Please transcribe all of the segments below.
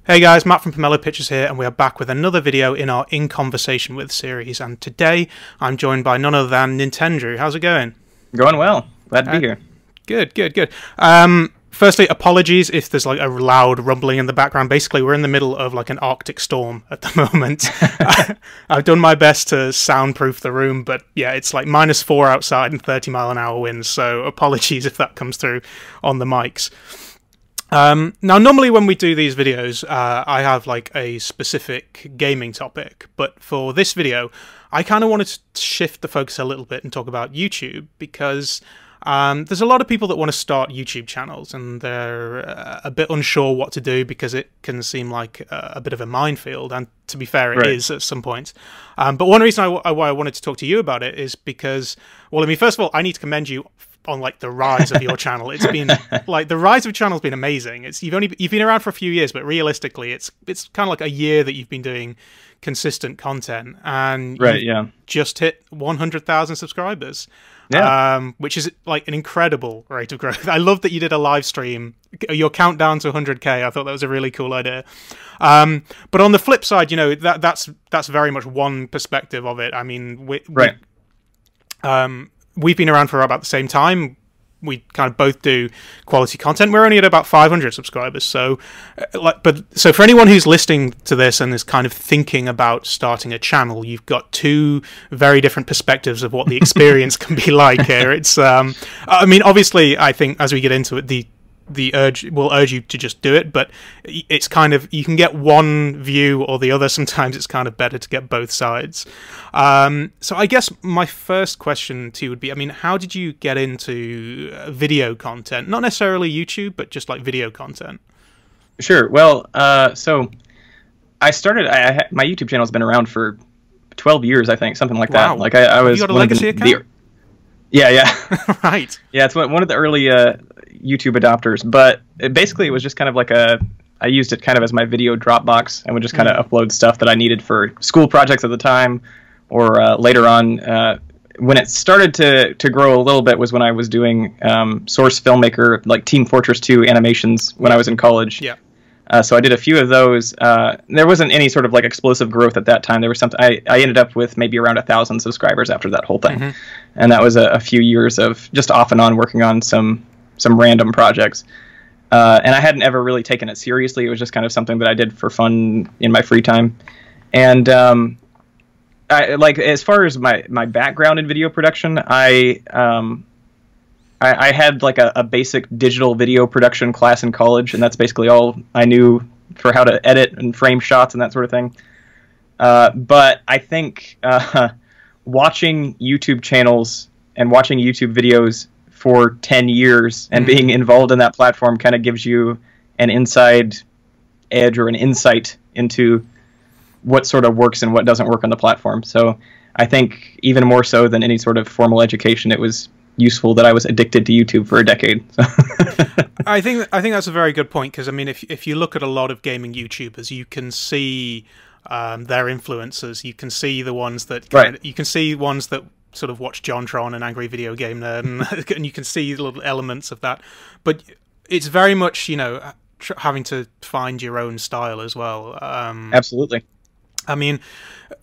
Hey guys, Matt from Pomelo Pictures here, and we are back with another video in our In Conversation With series, and today I'm joined by none other than Nintendrew. How's it going? Going well. Glad to be here. Good. Firstly, apologies if there's like a loud rumbling in the background. Basically, we're in the middle of like an Arctic storm at the moment. I've done my best to soundproof the room, but yeah, it's like -4 outside and 30-mile-an-hour winds, so apologies if that comes through on the mics. Now, normally when we do these videos, I have like a specific gaming topic, but for this video, I kind of wanted to shift the focus a little bit and talk about YouTube, because there's a lot of people that want to start YouTube channels, and they're a bit unsure what to do because it can seem like a bit of a minefield, and to be fair, it is at some points. But one reason why I wanted to talk to you about it is because, well, I mean, first of all, I need to commend you on like the rise of your channel. It's been like the rise of your channel's been amazing. You've been around for a few years, but realistically, it's kind of like a year that you've been doing consistent content, and you just hit 100,000 subscribers. Which is like an incredible rate of growth. I love that you did a live stream, your countdown to 100K. I thought that was a really cool idea. But on the flip side, you know, that's very much one perspective of it. I mean, we've been around for about the same time. We kind of both do quality content. We're only at about 500 subscribers. So, so for anyone who's listening to this and is kind of thinking about starting a channel, you've got two very different perspectives of what the experience can be like here. It's, I mean, obviously, I think as we get into it, we'll urge you to just do it, but it's kind of, you can get one view or the other. Sometimes it's kind of better to get both sides. So I guess my first question to you would be, I mean, how did you get into video content? Not necessarily YouTube, but just like video content. Sure. Well, so I started, my YouTube channel has been around for 12 years, I think, something like that. Like I was you got a legacy account? Yeah. Right. Yeah, it's one of the early YouTube adopters, but basically it was just kind of like I used it kind of as my video Dropbox, and would just kind of upload stuff that I needed for school projects at the time, or later on. When it started to grow a little bit was when I was doing Source Filmmaker, like Team Fortress 2 animations when I was in college. Yeah. So I did a few of those. There wasn't any sort of like explosive growth at that time. There was something. I ended up with maybe around 1,000 subscribers after that whole thing, and that was a few years of just off and on working on some random projects. And I hadn't ever really taken it seriously. It was just kind of something that I did for fun in my free time. And I like, as far as my background in video production, I had like a basic digital video production class in college, and that's basically all I knew for how to edit and frame shots and that sort of thing. But I think watching YouTube channels and watching YouTube videos for 10 years and being involved in that platform kind of gives you an inside edge or an insight into what sort of works and what doesn't work on the platform. So I think even more so than any sort of formal education, it was useful that I was addicted to YouTube for a decade. So. I think that's a very good point, because I mean, if you look at a lot of gaming YouTubers, you can see their influencers. You can see the ones that you can see ones that sort of watch JonTron and Angry Video Game Nerd, and you can see little elements of that. But it's very much, you know, having to find your own style as well. Absolutely. I mean,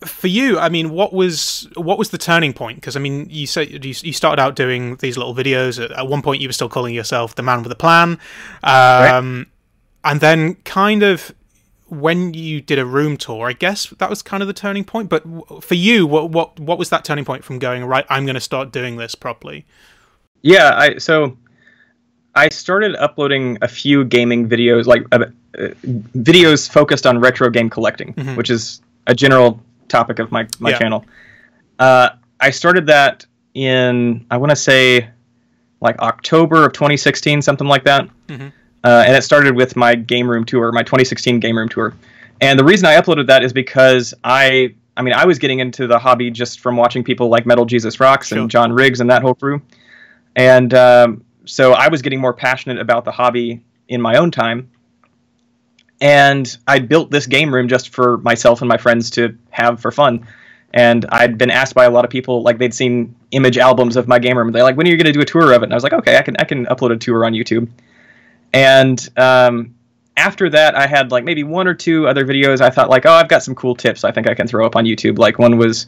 for you, I mean, what was the turning point? Because I mean, you said you started out doing these little videos. At one point, you were still calling yourself the man with a plan, and then kind of when you did a room tour, I guess that was kind of the turning point. But for you, what was that turning point from going, right, I'm going to start doing this properly? Yeah, so I started uploading a few gaming videos, like videos focused on retro game collecting, which is a general topic of my channel. I started that in, I want to say, like October of 2016, something like that. And it started with my game room tour, my 2016 game room tour. And the reason I uploaded that is because I was getting into the hobby just from watching people like Metal Jesus Rocks and John Riggs and that whole crew. And so I was getting more passionate about the hobby in my own time. And I built this game room just for myself and my friends to have for fun. And I'd been asked by a lot of people, like they'd seen image albums of my game room. They're like, when are you going to do a tour of it? And I was like, okay, I can upload a tour on YouTube. And after that, I had like maybe one or two other videos. I thought like, oh, I've got some cool tips I think I can throw up on YouTube. Like one was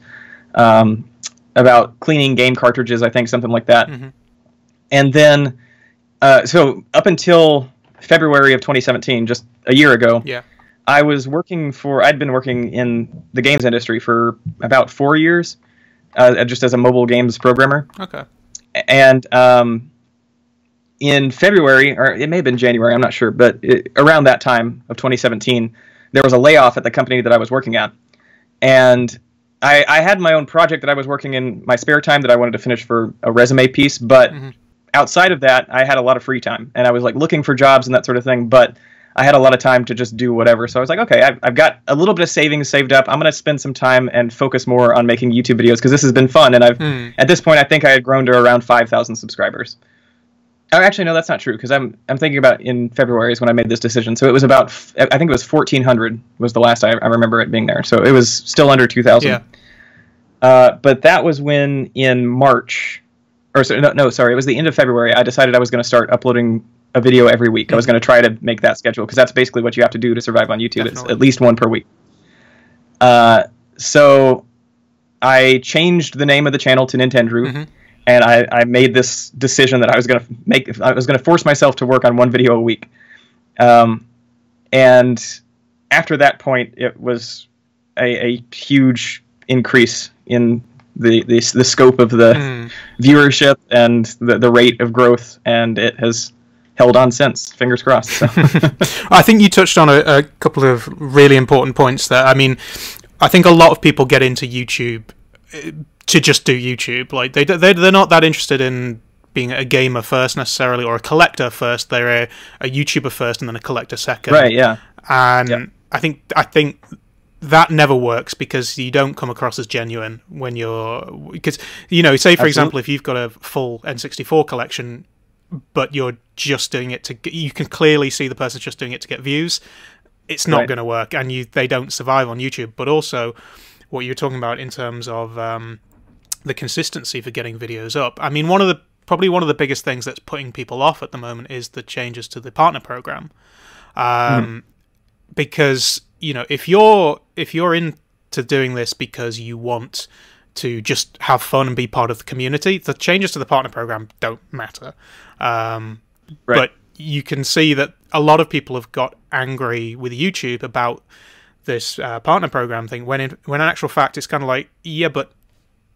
about cleaning game cartridges, I think, something like that. Mm-hmm. And then, so up until February of 2017, just a year ago, yeah, I'd been working in the games industry for about 4 years, just as a mobile games programmer. Okay. And in February, or it may have been January, I'm not sure, but around that time of 2017, there was a layoff at the company that I was working at. And I had my own project that I was working in my spare time that I wanted to finish for a resume piece, but outside of that, I had a lot of free time, and I was like looking for jobs and that sort of thing, but I had a lot of time to just do whatever. So I was like, okay, I've got a little bit of savings saved up. I'm going to spend some time and focus more on making YouTube videos because this has been fun. And at this point, I think I had grown to around 5,000 subscribers. Oh, actually, no, that's not true, because I'm thinking about in February is when I made this decision. So it was about, I think it was 1,400 was the last I remember it being there. So it was still under 2,000. Yeah. But that was when in March, or sorry, it was the end of February, I decided I was going to start uploading a video every week. I was going to try to make that schedule, because that's basically what you have to do to survive on YouTube. Definitely. It's at least one per week. So I changed the name of the channel to Nintendrew. And I made this decision that I was going to force myself to work on one video a week. And after that point, it was a huge increase in the scope of the viewership and the rate of growth, and it has held on since. Fingers crossed. So. I think you touched on a couple of really important points there. I mean, I think a lot of people get into YouTube to just do YouTube. Like they're not that interested in being a gamer first necessarily, or a collector first. They're a YouTuber first and then a collector second. Right, yeah. And yeah. I think that never works, because you don't come across as genuine when you're, because, you know, say for example, if you've got a full N64 collection, but you're just doing it to, you can clearly see the person's just doing it to get views, it's not going to work, and they don't survive on YouTube. But also what you're talking about in terms of the consistency for getting videos up. I mean, probably one of the biggest things that's putting people off at the moment is the changes to the partner program. Because, you know, if you're into doing this because you want to just have fun and be part of the community, the changes to the partner program don't matter. But you can see that a lot of people have got angry with YouTube about this partner program thing, when in actual fact it's kind of like, yeah, but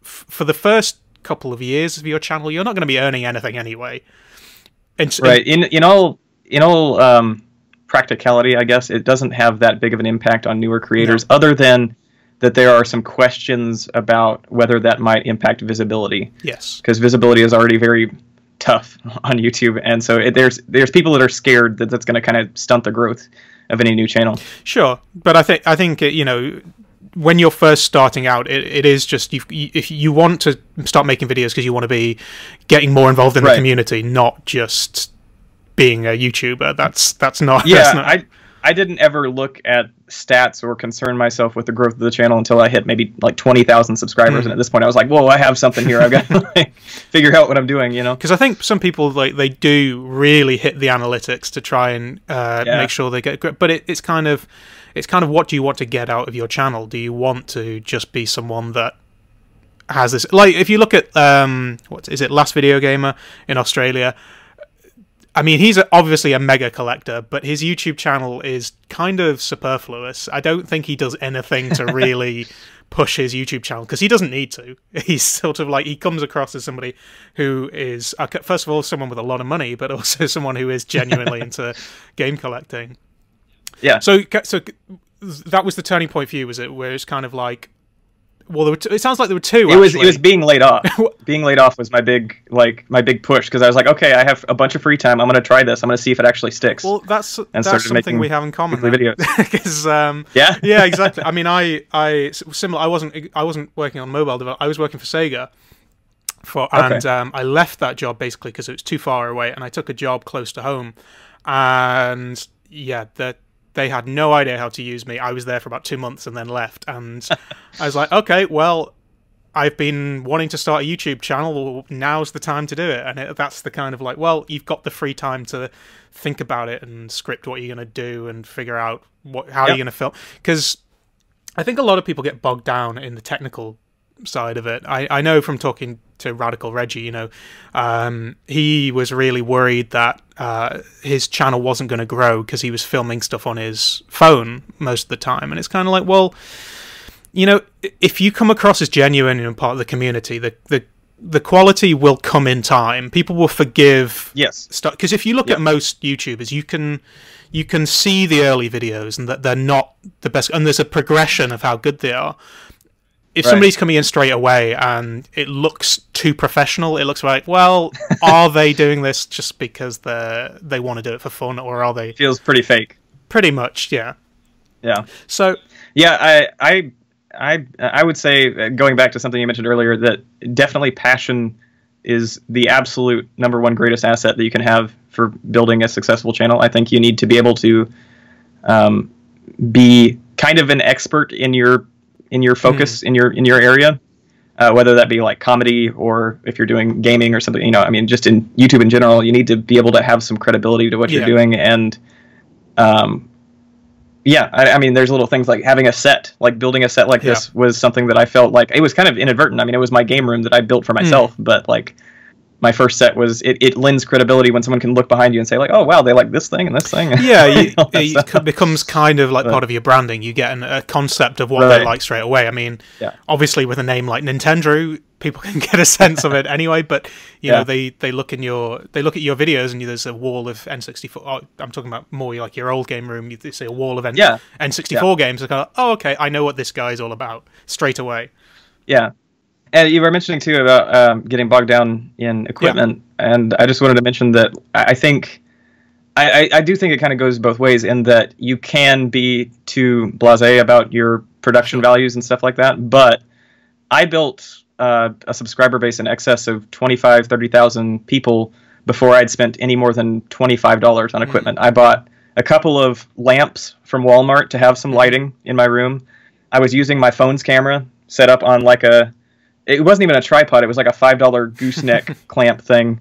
for the first couple of years of your channel, you're not going to be earning anything anyway. In all practicality, I guess it doesn't have that big of an impact on newer creators, other than that there are some questions about whether that might impact visibility. Yes, because visibility is already very tough on YouTube, and so there's people that are scared that that's going to kind of stunt the growth of any new channel. Sure, but I think you know, when you're first starting out, it is just, if you want to start making videos because you want to be getting more involved in the community, not just being a YouTuber. That's not. Yeah, that's not... I didn't ever look at stats or concern myself with the growth of the channel until I hit maybe like 20,000 subscribers, and at this point I was like, whoa, I have something here. I've got to like, figure out what I'm doing, you know? Because I think some people, like, they do really hit the analytics to try and make sure they get, but it's kind of what do you want to get out of your channel? Do you want to just be someone that has this, like, if you look at what is it, Last Video Gamer in Australia, I mean, he's obviously a mega collector, but his YouTube channel is kind of superfluous. I don't think he does anything to really push his YouTube channel, because he doesn't need to. He's sort of like, he comes across as somebody who is, first of all, someone with a lot of money, but also someone who is genuinely into game collecting. Yeah. So that was the turning point for you, was it? Where it's kind of like, well, it sounds like there were two. It was being laid off. Being laid off was my big push, because I was like, okay, I have a bunch of free time. I'm going to try this. I'm going to see if it actually sticks. Well, that's something we have in common. Videos. Because yeah, exactly. I mean, I wasn't working on mobile development. I was working for Sega. I left that job basically because it was too far away, and I took a job close to home. And yeah, they had no idea how to use me. I was there for about 2 months and then left. And I was like, okay, well, I've been wanting to start a YouTube channel. Well, now's the time to do it. And that's the kind of like, well, you've got the free time to think about it and script what you're going to do and figure out how you're going to film. Because I think a lot of people get bogged down in the technical side of it. I know from talking to Radical Reggie, you know, he was really worried that his channel wasn't going to grow because he was filming stuff on his phone most of the time. And it's kind of like, well, you know, if you come across as genuine and part of the community, the quality will come in time. People will forgive. Yes. Because if you look at most YouTubers, you can see the early videos and that they're not the best, and there's a progression of how good they are. If somebody's coming in straight away and it looks too professional, it looks like, well, are they doing this just because they want to do it for fun, or are they? Feels pretty fake. Pretty much, yeah. Yeah. So. Yeah, I would say, going back to something you mentioned earlier, that definitely passion is the absolute #1 greatest asset that you can have for building a successful channel. I think you need to be able to be kind of an expert in your focus, in your area, whether that be like comedy or if you're doing gaming or something. You know, I mean, just in YouTube in general, you need to be able to have some credibility to what you're doing. And yeah, I mean, there's little things like having a set, like building a set like this was something that I felt like it was kind of inadvertent. I mean, it was my game room that I built for myself, but like my first set was, it lends credibility when someone can look behind you and say like, oh, wow, they like this thing and this thing. Yeah, it becomes kind of like part of your branding. You get a concept of what they like straight away. I mean, obviously with a name like Nintendrew, people can get a sense of it anyway, but you know, they look at your videos and there's a wall of N64. Oh, I'm talking about more like your old game room. You see a wall of N64 games. They're kind of, oh, okay, I know what this guy's all about straight away. Yeah. And you were mentioning too about getting bogged down in equipment, and I just wanted to mention that I think I do think it kind of goes both ways, in that you can be too blasé about your production values and stuff like that. But I built a subscriber base in excess of 30,000 people before I'd spent any more than $25 on equipment. I bought a couple of lamps from Walmart to have some lighting in my room. I was using my phone's camera set up on like it wasn't even a tripod. It was like a $5 gooseneck clamp thing.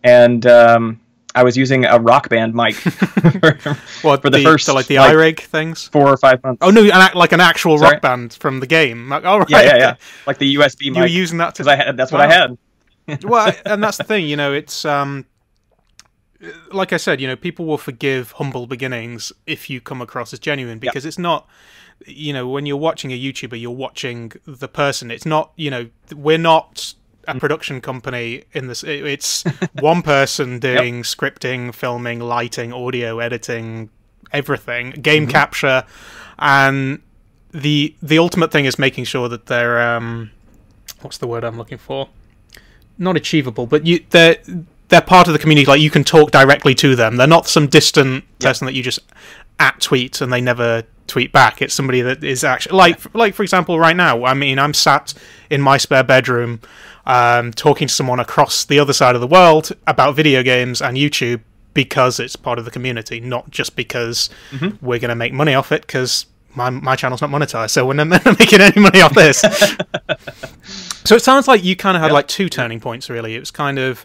And I was using a Rock Band mic for the first, so like the iRig things? 4 or 5 months. Oh, no, like an actual Rock Band from the game. Like, oh, right. Yeah. Like the USB mic. You were using that to... That's what I had. Well, and that's the thing, you know, it's... like I said, you know, people will forgive humble beginnings if you come across as genuine, because it's not... You know, when you're watching a YouTuber, you're watching the person. It's not, you know, we're not a production company in this. It's one person doing scripting, filming, lighting, audio, editing, everything, game capture, and the ultimate thing is making sure that they're what's the word I'm looking for? Not achievable, but they're part of the community. Like, you can talk directly to them. They're not some distant person that you just tweet and they never tweet back. It's somebody that is actually like for example, right now, I mean, I'm sat in my spare bedroom talking to someone across the other side of the world about video games and YouTube, because it's part of the community, not just because we're going to make money off it, because my channel's not monetized, so we're not making any money off this. So it sounds like you kind of had like two turning points, really. It was kind of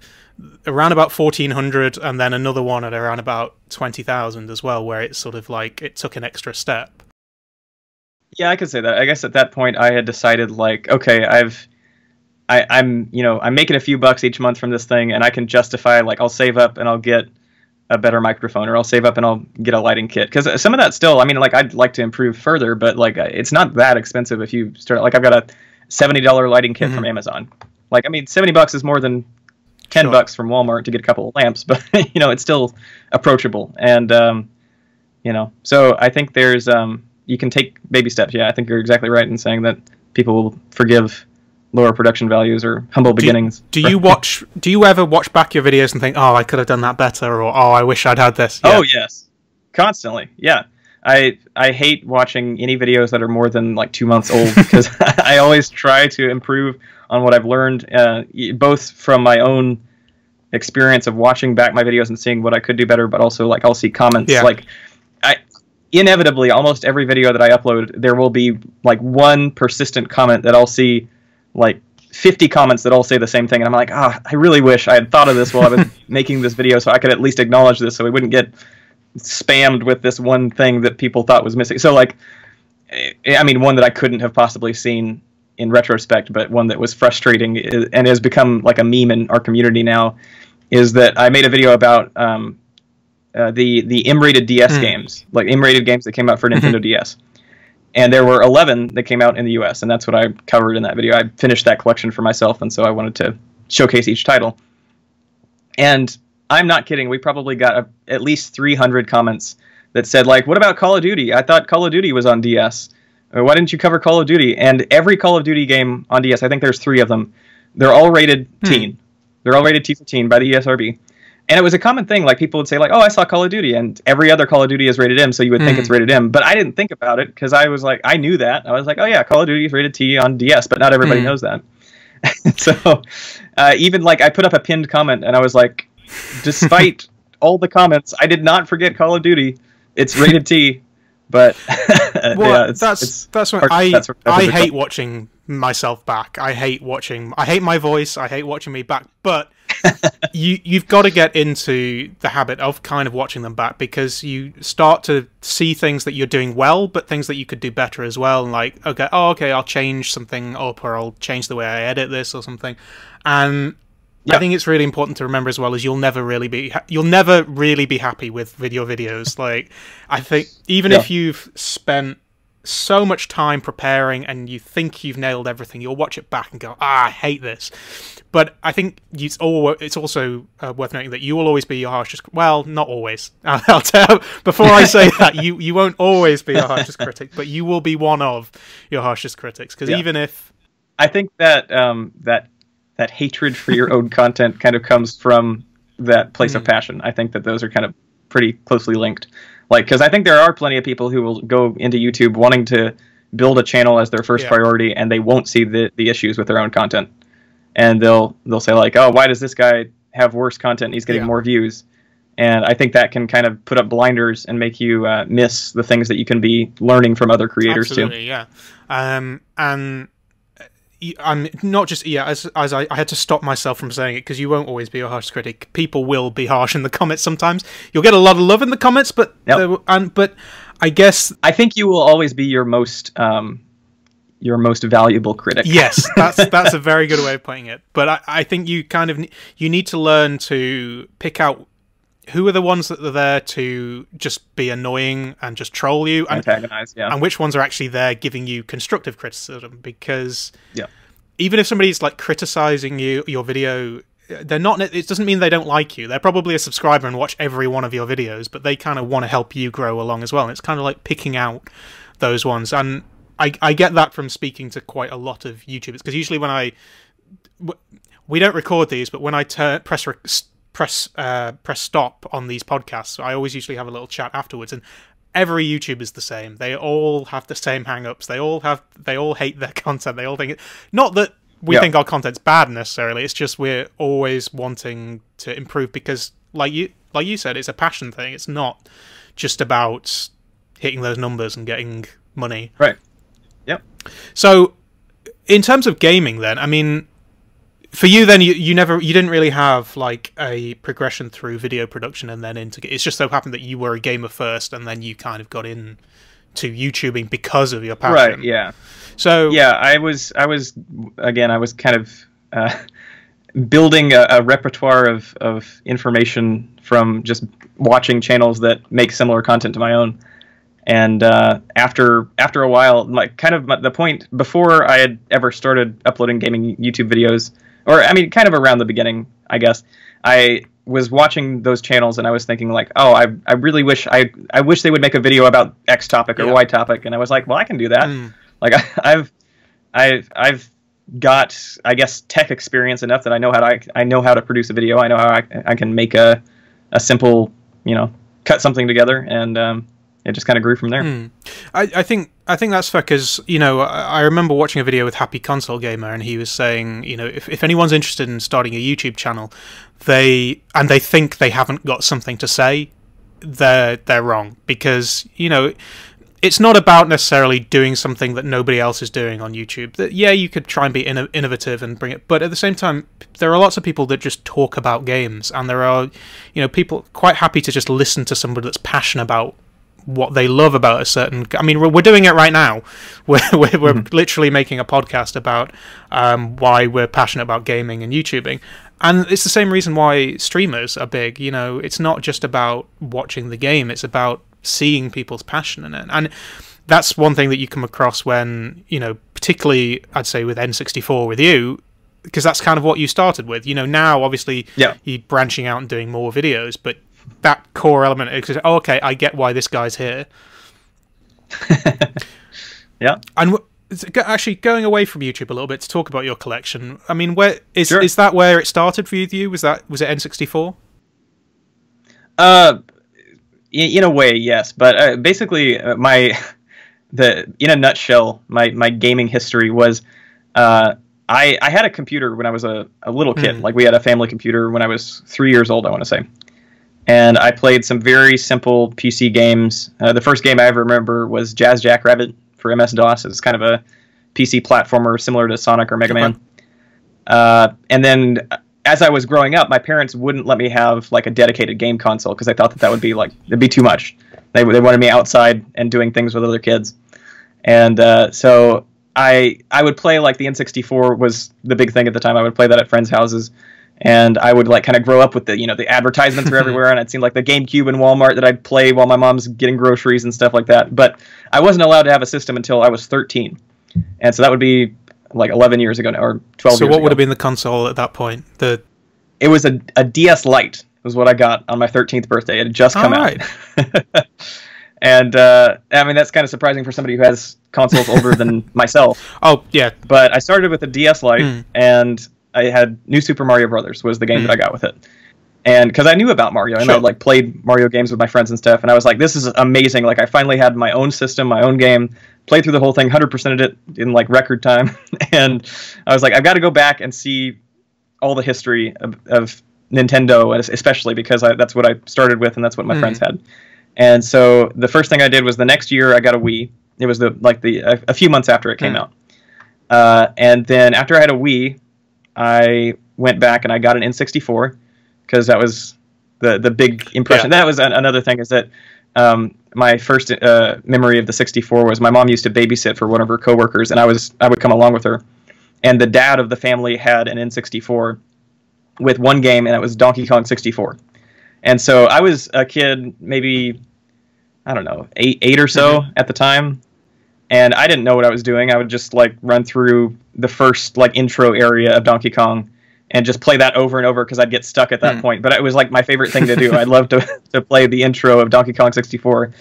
around about 1,400, and then another one at around about 20,000 as well, where it's sort of like it took an extra step. Yeah, I could say that. I guess at that point I had decided, like, okay, I'm making a few bucks each month from this thing, and I can justify, like, I'll save up and I'll get a better microphone, or I'll save up and I'll get a lighting kit, because some of that still, I mean, like, I'd like to improve further, but like it's not that expensive if you start. Like, I've got a $70 lighting kit from Amazon. Like, I mean, $70 is more than $10 from Walmart to get a couple of lamps, but you know, it's still approachable. And you know, so I think there's you can take baby steps. Yeah, I think you're exactly right in saying that people will forgive lower production values or humble beginnings. Do you ever watch back your videos and think, oh, I could have done that better, or oh, I wish I'd had this? Yeah. Oh yes, constantly. Yeah, I hate watching any videos that are more than like 2 months old, because I always try to improve on what I've learned, both from my own experience of watching back my videos and seeing what I could do better, but also, like, I'll see comments. Like, inevitably, almost every video that I upload, there will be like one persistent comment that I'll see like 50 comments that all say the same thing, and I'm like, I really wish I had thought of this while I was making this video, so I could at least acknowledge this, so we wouldn't get spammed with this one thing that people thought was missing. So like, I mean, one that I couldn't have possibly seen in retrospect, but one that was frustrating and has become like a meme in our community now, is that I made a video about the M-rated DS games, like M-rated games that came out for Nintendo DS. And there were 11 that came out in the US, and that's what I covered in that video. I finished that collection for myself, and so I wanted to showcase each title. And I'm not kidding, we probably got at least 300 comments that said, like, what about Call of Duty? I thought Call of Duty was on DS. Or, why didn't you cover Call of Duty? And every Call of Duty game on DS, I think there's 3 of them, they're all rated teen. They're all rated T for teen by the ESRB. And it was a common thing, like people would say, like, oh, I saw Call of Duty, and every other Call of Duty is rated M, so you would think it's rated M. But I didn't think about it, because I was like, I knew that. I was like, oh yeah, Call of Duty is rated T on DS, but not everybody knows that. So even like I put up a pinned comment, and I was like, despite all the comments, I did not forget Call of Duty. It's rated T, but well, yeah, that's what I hate watching myself back. I hate my voice. I hate watching me back, but you've got to get into the habit of kind of watching them back, because you start to see things that you're doing well, but things that you could do better as well. And like, okay, I'll change something up, or I'll change the way I edit this or something. And I think it's really important to remember as well, is you'll never really be happy with videos. Like, I think even if you've spent so much time preparing and you think you've nailed everything, you'll watch it back and go, I hate this. But I think it's also worth noting that you will always be your harshest... Well, not always. I'll tell before I say that, you won't always be your harshest critic, but you will be one of your harshest critics. Because even if... I think that that hatred for your own content kind of comes from that place of passion. I think that those are kind of pretty closely linked. Like, because I think there are plenty of people who will go into YouTube wanting to build a channel as their first priority, and they won't see the issues with their own content. And they'll say like, oh, why does this guy have worse content? He's getting more views. And I think that can kind of put up blinders and make you miss the things that you can be learning from other creators too. Yeah. And I'm not just as I had to stop myself from saying it, because you won't always be a harsh critic. People will be harsh in the comments sometimes. You'll get a lot of love in the comments, but but I guess I think you will always be your most valuable critic. Yes, that's a very good way of putting it. But I think you need to learn to pick out who are the ones that are there to just be annoying and just troll you, and antagonize, and which ones are actually there giving you constructive criticism. Because even if somebody's like criticizing your video, they're not. It doesn't mean they don't like you. They're probably a subscriber and watch every one of your videos, but they kind of want to help you grow along as well. And it's kind of like picking out those ones. And I get that from speaking to quite a lot of YouTubers, because usually when we don't record these, but when I press stop on these podcasts, I always usually have a little chat afterwards, and every YouTuber is the same. They all have the same hang-ups. They all hate their content. They all think not that we think our content's bad necessarily. It's just we're always wanting to improve, because like you said, it's a passion thing. It's not just about hitting those numbers and getting money. Right. Yep. So in terms of gaming then, I mean, for you then, you didn't really have like a progression through video production and then into... It's just so happened that you were a gamer first, and then you kind of got into YouTubing because of your passion. Right, yeah. So... Yeah, I was kind of building a repertoire of information from just watching channels that make similar content to my own. And after a while, the point before I had ever started uploading gaming YouTube videos, or I mean, kind of around the beginning, I guess, I was watching those channels and I was thinking like, oh, I really wish I wish they would make a video about X topic or Y topic, and I was like, well, I can do that. Like I've got, I guess, tech experience enough that I know how to produce a video. I know how I can make a simple, cut something together, and it just kind of grew from there. I think that's fair, because I remember watching a video with Happy Console Gamer, and he was saying, if anyone's interested in starting a YouTube channel, they think they haven't got something to say, they're wrong, because it's not about necessarily doing something that nobody else is doing on YouTube. That, yeah, you could try and be innovative and bring it, but at the same time, there are lots of people that just talk about games, and there are, people quite happy to just listen to somebody that's passionate about what they love about a certain. I mean, we're doing it right now. We're literally making a podcast about why we're passionate about gaming and YouTubing. And it's the same reason why streamers are big. It's not just about watching the game, it's about seeing people's passion in it. And that's one thing that you come across when, particularly I'd say with N64 with you, because that's kind of what you started with. Now obviously you're branching out and doing more videos, but that core element is, okay, I get why this guy's here. Yeah. And actually, going away from YouTube a little bit to talk about your collection, I mean, where is Sure. is that where it started for you? Was it N64? In a way, yes. But basically, in a nutshell, my gaming history was, I had a computer when I was a little kid. Like, we had a family computer when I was 3 years old, I want to say. And I played some very simple PC games. The first game I ever remember was Jazz Jackrabbit for MS-DOS. It's kind of a PC platformer similar to Sonic or Mega Man. And then as I was growing up, my parents wouldn't let me have like a dedicated game console because they thought that would be it'd be too much. They wanted me outside and doing things with other kids. And so I would play, like, the N64 was the big thing at the time. I would play that at friends' houses. And I would kind of grow up with the advertisements are everywhere, and I'd seen like the GameCube in Walmart that I'd play while my mom's getting groceries and stuff like that. But I wasn't allowed to have a system until I was 13, and so that would be like 11 years ago now, or 12 years ago. So what would have been the console at that point? It was a DS Lite was what I got on my 13th birthday. It had just come out. And I mean, that's kind of surprising for somebody who has consoles older than myself. Oh, yeah. But I started with a DS Lite, and I had New Super Mario Brothers was the game that I got with it. And because I knew about Mario, and I like played Mario games with my friends and stuff, and I was like, this is amazing. Like, I finally had my own system, my own game, played through the whole thing, 100%ed it in like record time. And I was like, I've got to go back and see all the history of Nintendo, especially because that's what I started with, and that's what my friends had. And so the first thing I did was the next year I got a Wii. It was a few months after it came out. And then after I had a Wii, I went back and I got an N64 because that was the big impression. That was another thing, is that my first memory of the 64 was my mom used to babysit for one of her coworkers, and I would come along with her. And the dad of the family had an N64 with one game, and it was Donkey Kong 64. And so I was a kid, maybe, I don't know, eight or so at the time. And I didn't know what I was doing. I would just like run through the first like intro area of Donkey Kong and just play that over and over because I'd get stuck at that point. But it was like my favorite thing to do. I'd love to play the intro of Donkey Kong 64.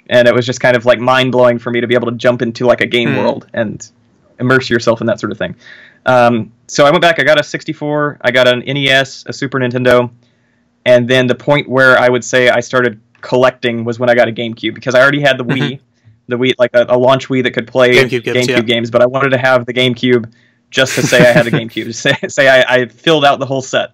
And it was just kind of like mind blowing for me to be able to jump into like a game world and immerse yourself in that sort of thing. So I went back, I got a 64, I got an NES, a Super Nintendo. And then the point where I would say I started collecting was when I got a GameCube, because I already had the Wii. The Wii, like a launch Wii that could play GameCube games, but I wanted to have the GameCube just to say I had a GameCube, say I filled out the whole set.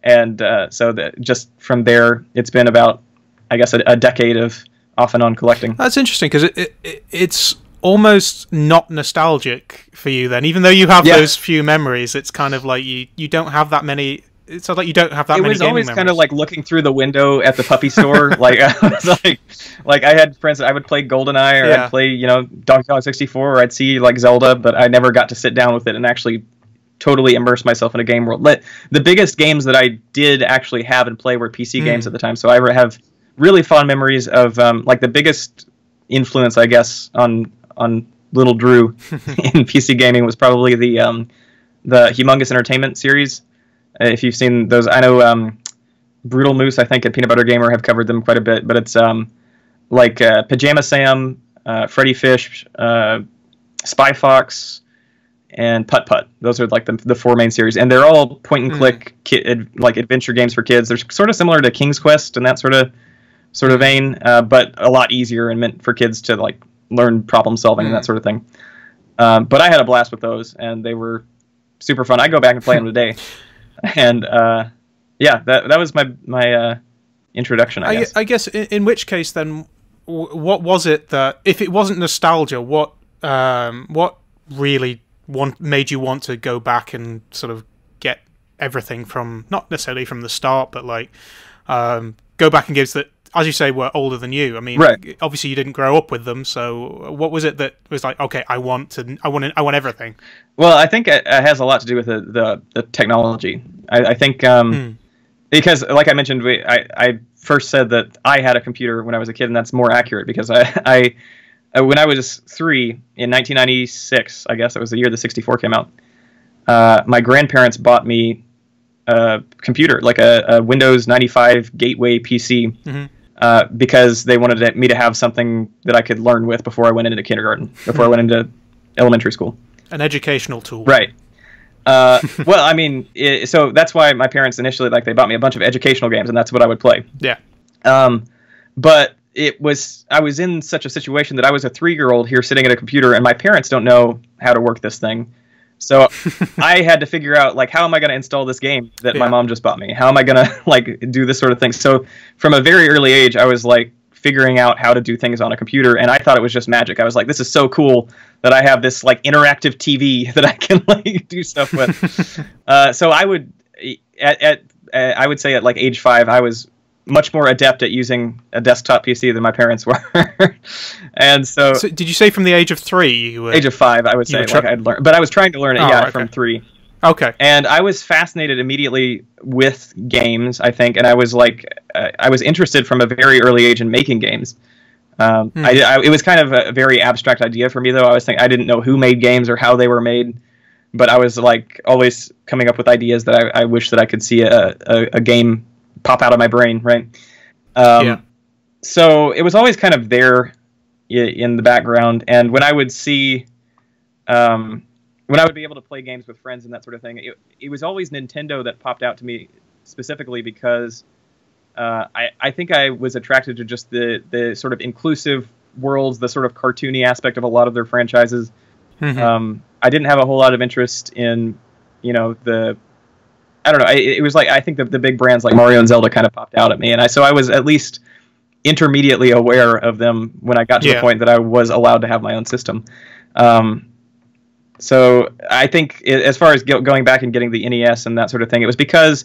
And so just from there, it's been about, I guess, a decade of off and on collecting. That's interesting, because it's almost not nostalgic for you then, even though you have those few memories. It's kind of like you don't have that many. It sounds like you don't have that many. It was always kind of like looking through the window at the puppy store. Like I was like I had friends that I would play GoldenEye, or I'd play Donkey Kong 64, or I'd see like Zelda, but I never got to sit down with it and actually totally immerse myself in a game world. The biggest games that I did actually have and play were PC games at the time, so I have really fond memories of like the biggest influence, I guess, on little Drew in PC gaming was probably the Humongous Entertainment series. If you've seen those, I know Brutal Moose, I think, and Peanut Butter Gamer have covered them quite a bit, but it's like Pajama Sam, Freddy Fish, Spy Fox, and Putt Putt. Those are like the four main series, and they're all point-and-click like adventure games for kids. They're sort of similar to King's Quest in that sort of vein, but a lot easier and meant for kids to like learn problem solving and that sort of thing. But I had a blast with those, and they were super fun. I go back and play them today. And that was my introduction, I guess. I guess in which case then, what was it that, if it wasn't nostalgia, what really made you want to go back and sort of get everything from, not necessarily from the start, but like go back and games that, as you say, were older than you? I mean, right. Obviously you didn't grow up with them, so what was it that was like, okay, I want everything? Well, I think it has a lot to do with the technology. I think because, like I mentioned, I first said that I had a computer when I was a kid, and that's more accurate because I when I was 3 in 1996, I guess it was the year the 64 came out. My grandparents bought me a computer, like a Windows 95 gateway PC, because they wanted me to have something that I could learn with before I went into kindergarten, before I went into elementary school. An educational tool, right? Well, I mean, so that's why my parents initially, like, they bought me a bunch of educational games, and that's what I would play. Yeah. But I was in such a situation that I was a 3-year-old here sitting at a computer, and my parents don't know how to work this thing. So I had to figure out, like, how am I going to install this game that my mom just bought me? How am I going to, like, do this sort of thing? So from a very early age, I was, like, figuring out how to do things on a computer, and I thought it was just magic. I was like, this is so cool that I have this, like, interactive TV that I can, like, do stuff with. So I would, I would say at, like, age 5, I was much more adept at using a desktop PC than my parents were. And so did you say from the age of 3 you were... Age of 5, I would say, like, I'd learn, but I was trying to learn it, from 3. Okay. And I was fascinated immediately with games, I think, and I was like, I was interested from a very early age in making games. It was kind of a very abstract idea for me, though. I didn't know who made games or how they were made, but I was, like, always coming up with ideas that I wish that I could see a game pop out of my brain, right? So it was always kind of there in the background, and when I would see, when I would be able to play games with friends and that sort of thing, it was always Nintendo that popped out to me specifically because I think I was attracted to just the sort of inclusive worlds, the sort of cartoony aspect of a lot of their franchises. I didn't have a whole lot of interest in, I don't know. It was like, I think the big brands like Mario and Zelda kind of popped out at me, and so I was at least intermediately aware of them when I got to the point that I was allowed to have my own system. So I think as far as going back and getting the NES and that sort of thing, it was because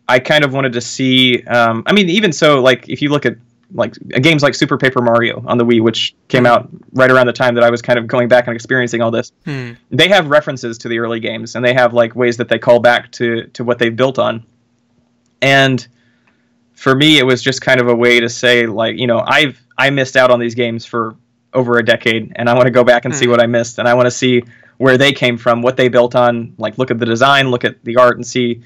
I kind of wanted to see. I mean, even so, like, if you look at, like, games like Super Paper Mario on the Wii, which came out right around the time that I was kind of going back and experiencing all this, they have references to the early games, and they have, like, ways that they call back to what they've built on. And for me, it was just kind of a way to say, like, I missed out on these games for over a decade, and I want to go back and see what I missed, and I want to see where they came from, what they built on, like, look at the design, look at the art, and see,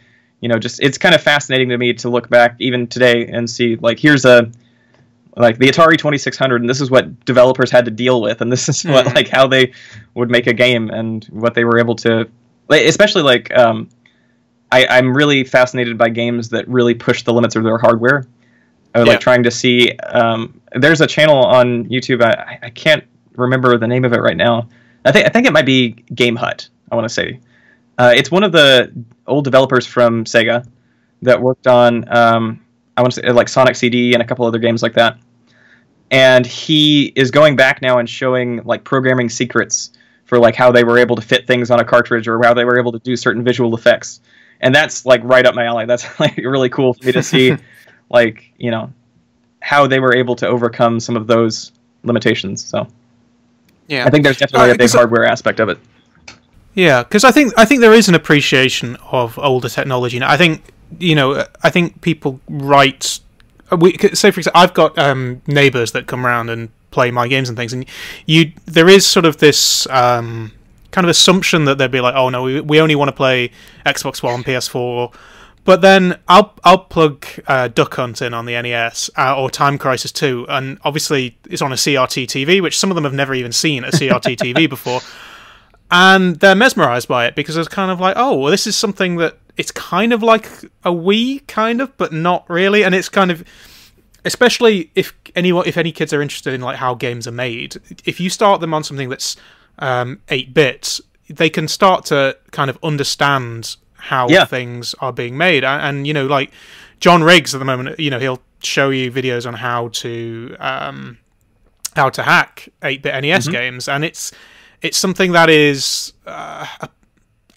just, it's kind of fascinating to me to look back even today and see, like, here's like the Atari 2600, and this is what developers had to deal with, and this is what, like, how they would make a game, and what they were able to, especially, like, I'm really fascinated by games that really push the limits of their hardware. I would like trying to see, there's a channel on YouTube, I can't remember the name of it right now. I think it might be Game Hut, I want to say. It's one of the old developers from Sega that worked on, I want to say, like, Sonic CD and a couple other games like that. And he is going back now and showing, like, programming secrets for, like, how they were able to fit things on a cartridge, or how they were able to do certain visual effects. And that's, like, right up my alley. That's, like, really cool for me to see, like, how they were able to overcome some of those limitations. So yeah, I think there's definitely a big hardware aspect of it. Yeah, because I think there is an appreciation of older technology. I think I think people write. Say for example, I've got neighbours that come around and play my games and things, and there is sort of this kind of assumption that they'd be like, oh no, we only want to play Xbox One, PS4. But then I'll plug Duck Hunt in on the NES or Time Crisis 2, and obviously it's on a CRT TV, which some of them have never even seen a CRT TV before, and they're mesmerised by it because it's kind of like, oh, well, this is something that it's kind of like a Wii, kind of, but not really, and it's kind of, especially if any kids are interested in, like, how games are made, if you start them on something that's 8 bits, they can start to kind of understand how things are being made, and like John Riggs at the moment, he'll show you videos on how to how to hack 8-bit NES games, and it's something that is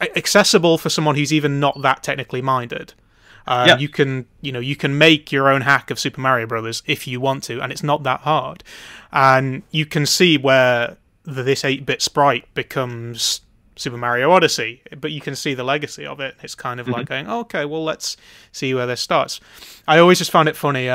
accessible for someone who's even not that technically minded. You can make your own hack of Super Mario Brothers if you want to, and it's not that hard. And you can see where this 8-bit sprite becomes Super Mario Odyssey, but you can see the legacy of it. It's kind of like going, oh, okay, well, let's see where this starts. I always just found it funny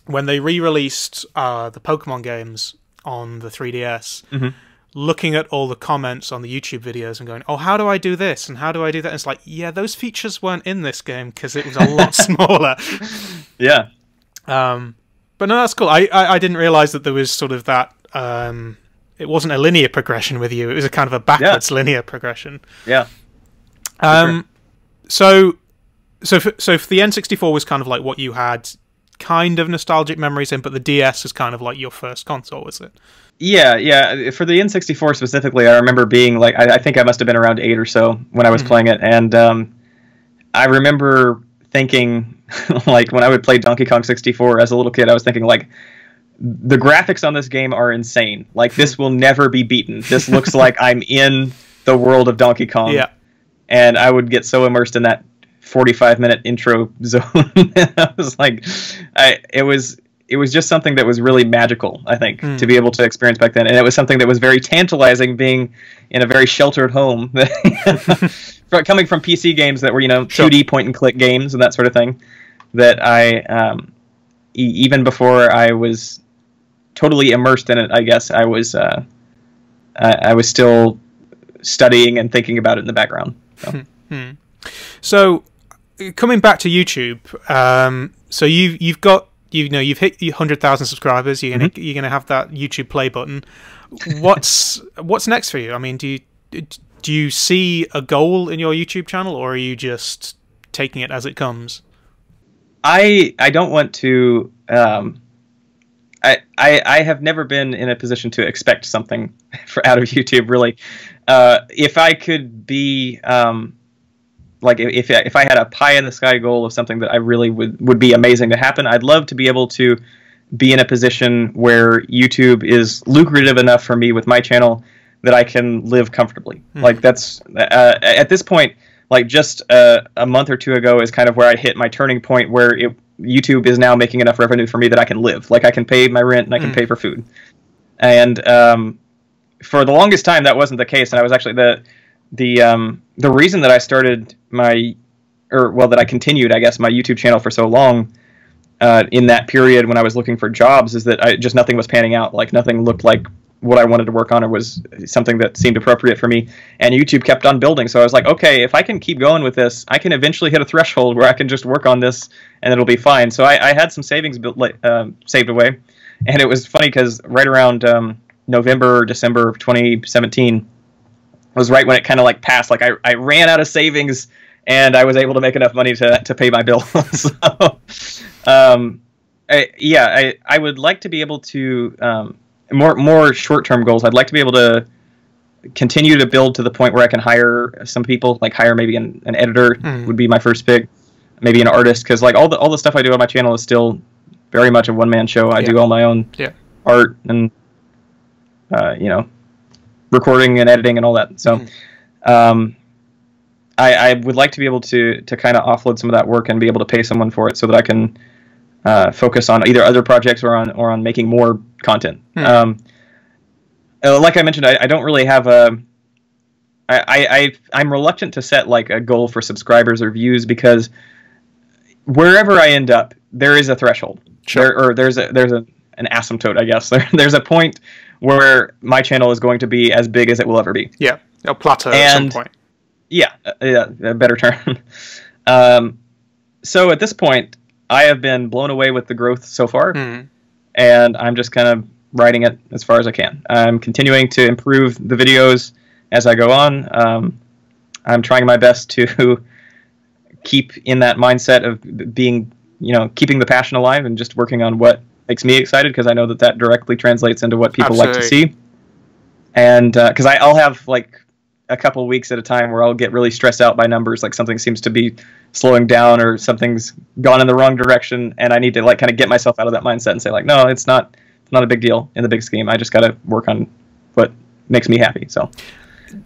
when they re-released the Pokemon games on the 3DS, looking at all the comments on the YouTube videos and going, oh, how do I do this and how do I do that? And it's like, yeah, those features weren't in this game because it was a lot smaller. Yeah. But no, that's cool. I didn't realize that there was sort of that. It wasn't a linear progression with you. It was a kind of a backwards linear progression. Yeah. So for the N64 was kind of like what you had kind of nostalgic memories in, but the DS was kind of like your first console, was it? Yeah. For the N64 specifically, I remember being like, I think I must have been around 8 or so when I was playing it, and I remember thinking, like, when I would play Donkey Kong 64 as a little kid, I was thinking, like, the graphics on this game are insane. Like, this will never be beaten. This looks like I'm in the world of Donkey Kong. Yeah. And I would get so immersed in that 45-minute intro zone. I was like, it was just something that was really magical, I think, to be able to experience back then. And it was something that was very tantalizing, being in a very sheltered home, coming from PC games that were, 2D point-and-click games and that sort of thing, that I, even before I was totally immersed in it, I guess, I was still studying and thinking about it in the background. So coming back to YouTube, so you've got, you've hit 100,000 subscribers. You're gonna have that YouTube play button. What's next for you? I mean, do you see a goal in your YouTube channel, or are you just taking it as it comes? I don't want to. I have never been in a position to expect something out of YouTube, really. If I could be like, if I had a pie in the sky goal of something that I really would be amazing to happen, I'd love to be able to be in a position where YouTube is lucrative enough for me with my channel that I can live comfortably. Like, that's at this point, like, just a month or two ago is kind of where I hit my turning point, where YouTube is now making enough revenue for me that I can live. Like, I can pay my rent and I can pay for food. And for the longest time, that wasn't the case. And I was actually the reason that I started that I continued, I guess, my YouTube channel for so long in that period when I was looking for jobs is that just nothing was panning out. Like, nothing looked like what I wanted to work on or was something that seemed appropriate for me. And YouTube kept on building. So I was like, okay, if I can keep going with this, I can eventually hit a threshold where I can just work on this and it'll be fine. So I had some savings saved away. And it was funny because right around November or December of 2017 was right when it kind of like passed. Like, I ran out of savings and I was able to make enough money to pay my bill. So, I would like to be able to, more short-term goals. I'd like to be able to continue to build to the point where I can hire some people, like hire maybe an editor would be my first pick, maybe an artist, because like all the stuff I do on my channel is still very much a one-man show. I do all my own art and recording and editing and all that. So I would like to be able to kind of offload some of that work and be able to pay someone for it so that I can focus on either other projects or on making more content. Like I mentioned, I don't really have I'm reluctant to set like a goal for subscribers or views, because wherever I end up, there is a threshold. There's an asymptote, I guess. There's a point where my channel is going to be as big as it will ever be. Yeah, a plateau at some point. Yeah, a better term. So at this point, I have been blown away with the growth so far, and I'm just kind of riding it as far as I can. I'm continuing to improve the videos as I go on. I'm trying my best to keep in that mindset of being, keeping the passion alive and just working on what makes me excited, because I know that directly translates into what people like to see. And because I'll have like a couple of weeks at a time where I'll get really stressed out by numbers, like something seems to be slowing down or something's gone in the wrong direction, and I need to like kind of get myself out of that mindset and say like, no, it's not not a big deal in the big scheme. I just got to work on what makes me happy. So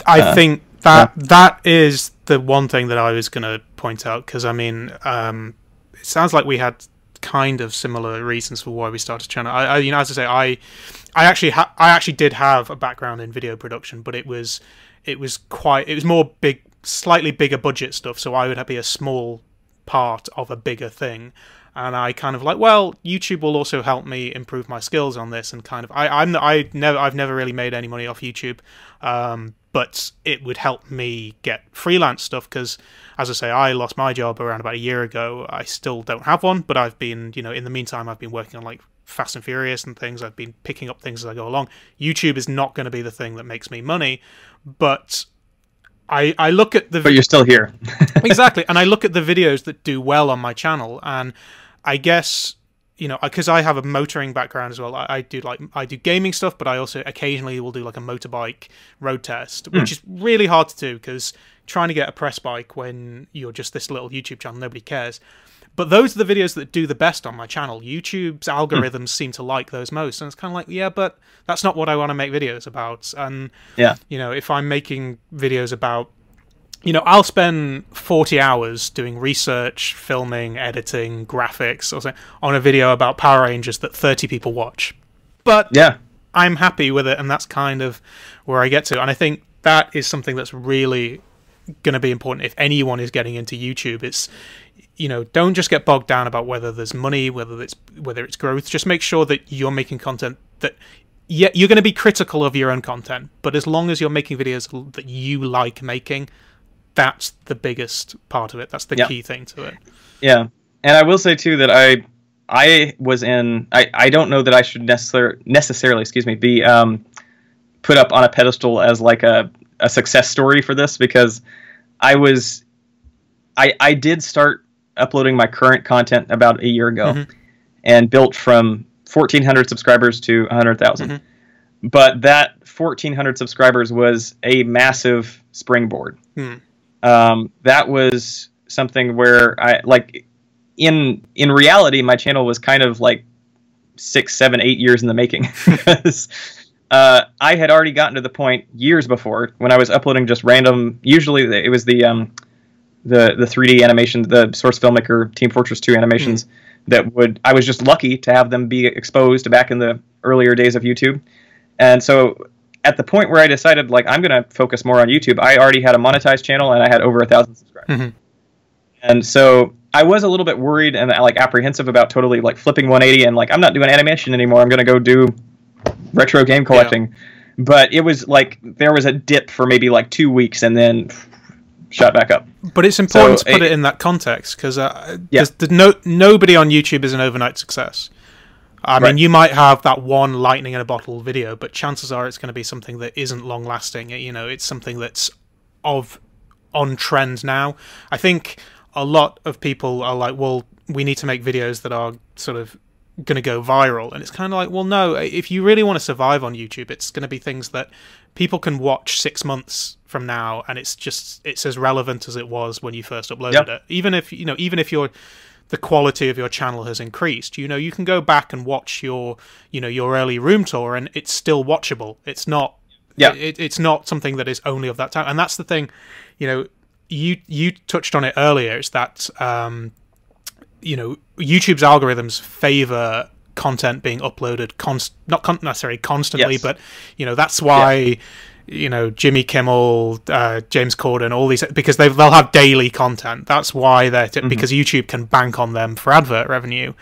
I think that is the one thing that I was going to point out, because I mean, it sounds like we had kind of similar reasons for why we started the channel. I you know, as I say, I actually did have a background in video production, but it was more slightly bigger budget stuff. So I would be a small part of a bigger thing. And I kind of like, well, YouTube will also help me improve my skills on this, and kind of I've never really made any money off YouTube, but it would help me get freelance stuff, because, as I say, I lost my job around about a year ago. I still don't have one, but I've been, you know, in the meantime, I've been working on like Fast and Furious and things. I've been picking up things as I go along. YouTube is not going to be the thing that makes me money, but I look at the... But you're still here. Exactly, and I look at the videos that do well on my channel, and I guess, you know, because I have a motoring background as well, I do gaming stuff, but I also occasionally will do like a motorbike road test, which is really hard to do, because trying to get a press bike when you're just this little YouTube channel, nobody cares. But those are the videos that do the best on my channel. YouTube's algorithms seem to like those most, and it's kind of like, yeah, but that's not what I want to make videos about. And you know, if I'm making videos about, you know, I'll spend 40 hours doing research, filming, editing, graphics, or something on a video about Power Rangers that 30 people watch. But I'm happy with it, and that's kind of where I get to. And I think that is something that's really going to be important if anyone is getting into YouTube. It's, you know, don't just get bogged down about whether there's money, whether it's growth. Just make sure that you're making content that, yeah, you're going to be critical of your own content, but as long as you're making videos that you like making, that's the biggest part of it. That's the key thing to it. Yeah. And I will say too that I was in, I don't know that I should necessarily be put up on a pedestal as like a success story for this, because I did start uploading my current content about a year ago and built from 1,400 subscribers to 100,000. But that 1,400 subscribers was a massive springboard. That was something where I, like, in reality, my channel was kind of like 6, 7, 8 years in the making, because I had already gotten to the point years before when I was uploading just random. Usually, it was the 3D animation, the Source Filmmaker Team Fortress 2 animations that I was just lucky to have them be exposed back in the earlier days of YouTube. And so at the point where I decided, like, I'm going to focus more on YouTube, I already had a monetized channel and I had over 1,000 subscribers. And so I was a little bit worried and like apprehensive about totally like flipping 180 and like, I'm not doing animation anymore, I'm going to go do retro game collecting. But it was like, there was a dip for maybe like 2 weeks and then shot back up. But it's important to put it in that context, because nobody on YouTube is an overnight success. I mean, you might have that one lightning in a bottle video, but chances are it's going to be something that isn't long lasting. You know, it's something that's on trend now. I think a lot of people are like, well, we need to make videos that are sort of going to go viral. And it's kind of like, well, no, if you really want to survive on YouTube, it's going to be things that people can watch 6 months from now, and it's as relevant as it was when you first uploaded it. Even if the quality of your channel has increased, you know, you can go back and watch your early room tour, and it's still watchable. It's not, it's not something that is only of that time. And that's the thing, you know, you touched on it earlier. It's that, you know, YouTube's algorithms favor content being uploaded not necessarily constantly, but you know, that's why you know, Jimmy Kimmel, James Corden, all these, because they'll have daily content. That's why because YouTube can bank on them for advert revenue.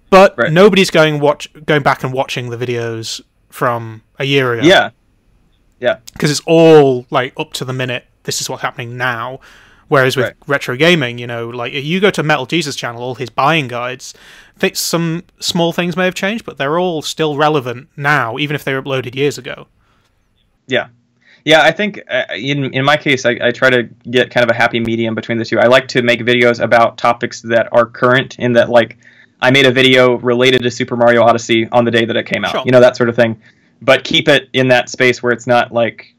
But nobody's going back and watching the videos from a year ago. Because it's all like up to the minute. This is what's happening now. Whereas with retro gaming, you know, like you go to Metal Jesus' channel, all his buying guides, I think some small things may have changed, but they're all still relevant now, even if they were uploaded years ago. Yeah, I think in my case, I try to get kind of a happy medium between the two. I like to make videos about topics that are current, in that, like, I made a video related to Super Mario Odyssey on the day that it came out, you know, that sort of thing. But keep it in that space where it's not like,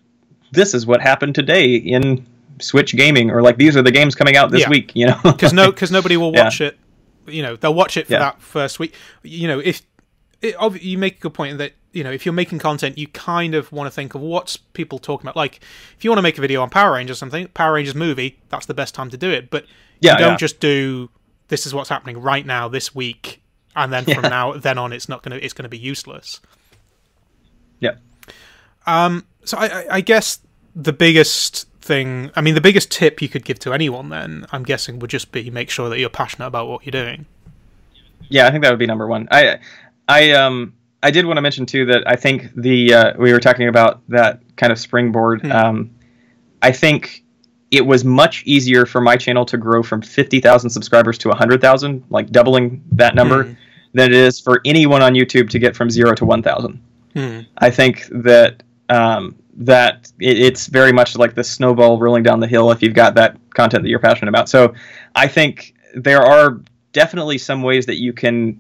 this is what happened today in Switch gaming, or like, these are the games coming out this week, you know? Because nobody will watch it. You know, they'll watch it for that first week. You know, if you make a good point that, you know, if you're making content, you kind of want to think of what's people talking about. Like, if you want to make a video on Power Rangers or something, Power Rangers movie, that's the best time to do it. But you don't just do, this is what's happening right now, this week, and then from then on, it's gonna be useless. Yeah. So I guess the biggest thing, I mean, the biggest tip you could give to anyone then, I'm guessing, would just be make sure that you're passionate about what you're doing. Yeah, I think that would be number one. I did want to mention too that I think we were talking about that kind of springboard. I think it was much easier for my channel to grow from 50,000 subscribers to 100,000, like doubling that number, than it is for anyone on YouTube to get from 0 to 1,000. I think that it's very much like the snowball rolling down the hill if you've got that content that you're passionate about. So I think there are definitely some ways that you can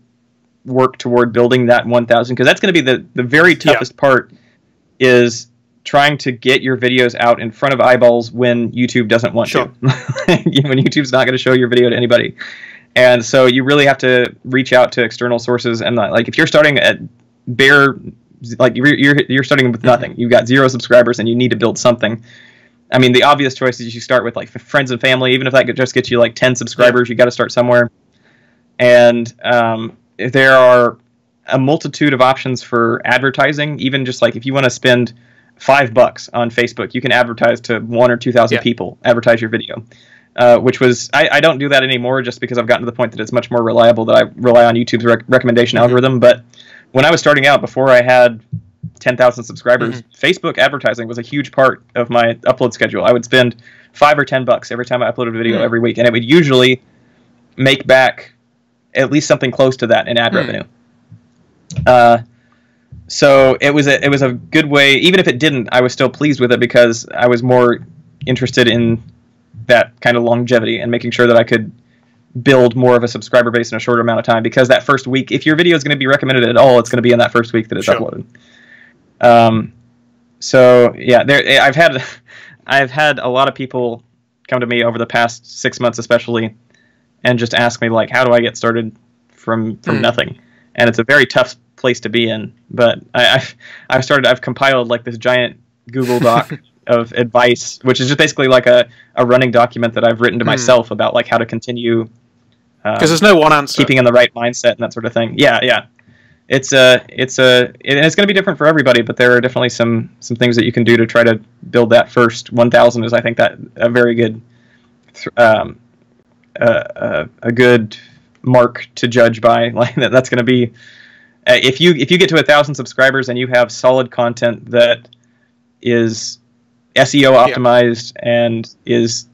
work toward building that 1,000, because that's going to be the very toughest part, is trying to get your videos out in front of eyeballs when YouTube doesn't want to. When YouTube's not going to show your video to anybody. And so you really have to reach out to external sources, and like if you're starting at bare, like you're starting with nothing, you've got 0 subscribers and you need to build something. I mean, the obvious choice is you start with like friends and family. Even if that could just get you like 10 subscribers, you got to start somewhere. And there are a multitude of options for advertising. Even just like if you want to spend $5 on Facebook, you can advertise to 1,000 or 2,000 people, advertise your video. Which was, I don't do that anymore just because I've gotten to the point that it's much more reliable that I rely on YouTube's recommendation algorithm. But when I was starting out, before I had 10,000 subscribers, Facebook advertising was a huge part of my upload schedule. I would spend $5 or $10 every time I uploaded a video every week, and it would usually make back at least something close to that in ad revenue. So it was a good way. Even if it didn't, I was still pleased with it because I was more interested in that kind of longevity and making sure that I could build more of a subscriber base in a shorter amount of time, because that first week, if your video is going to be recommended at all, it's going to be in that first week that it's uploaded. So yeah, I've had a lot of people come to me over the past 6 months especially and just ask me like, how do I get started from nothing? And it's a very tough place to be in, but I've compiled like this giant Google Doc of advice, which is just basically like a running document that I've written to myself about like how to continue, because there's no one answer, keeping in the right mindset and that sort of thing. Yeah. It's going to be different for everybody, but there are definitely some things that you can do to try to build that first 1,000 is, I think, that a very good, a good mark to judge by. Like that's going to be, if you get to 1,000 subscribers and you have solid content that is SEO optimized and is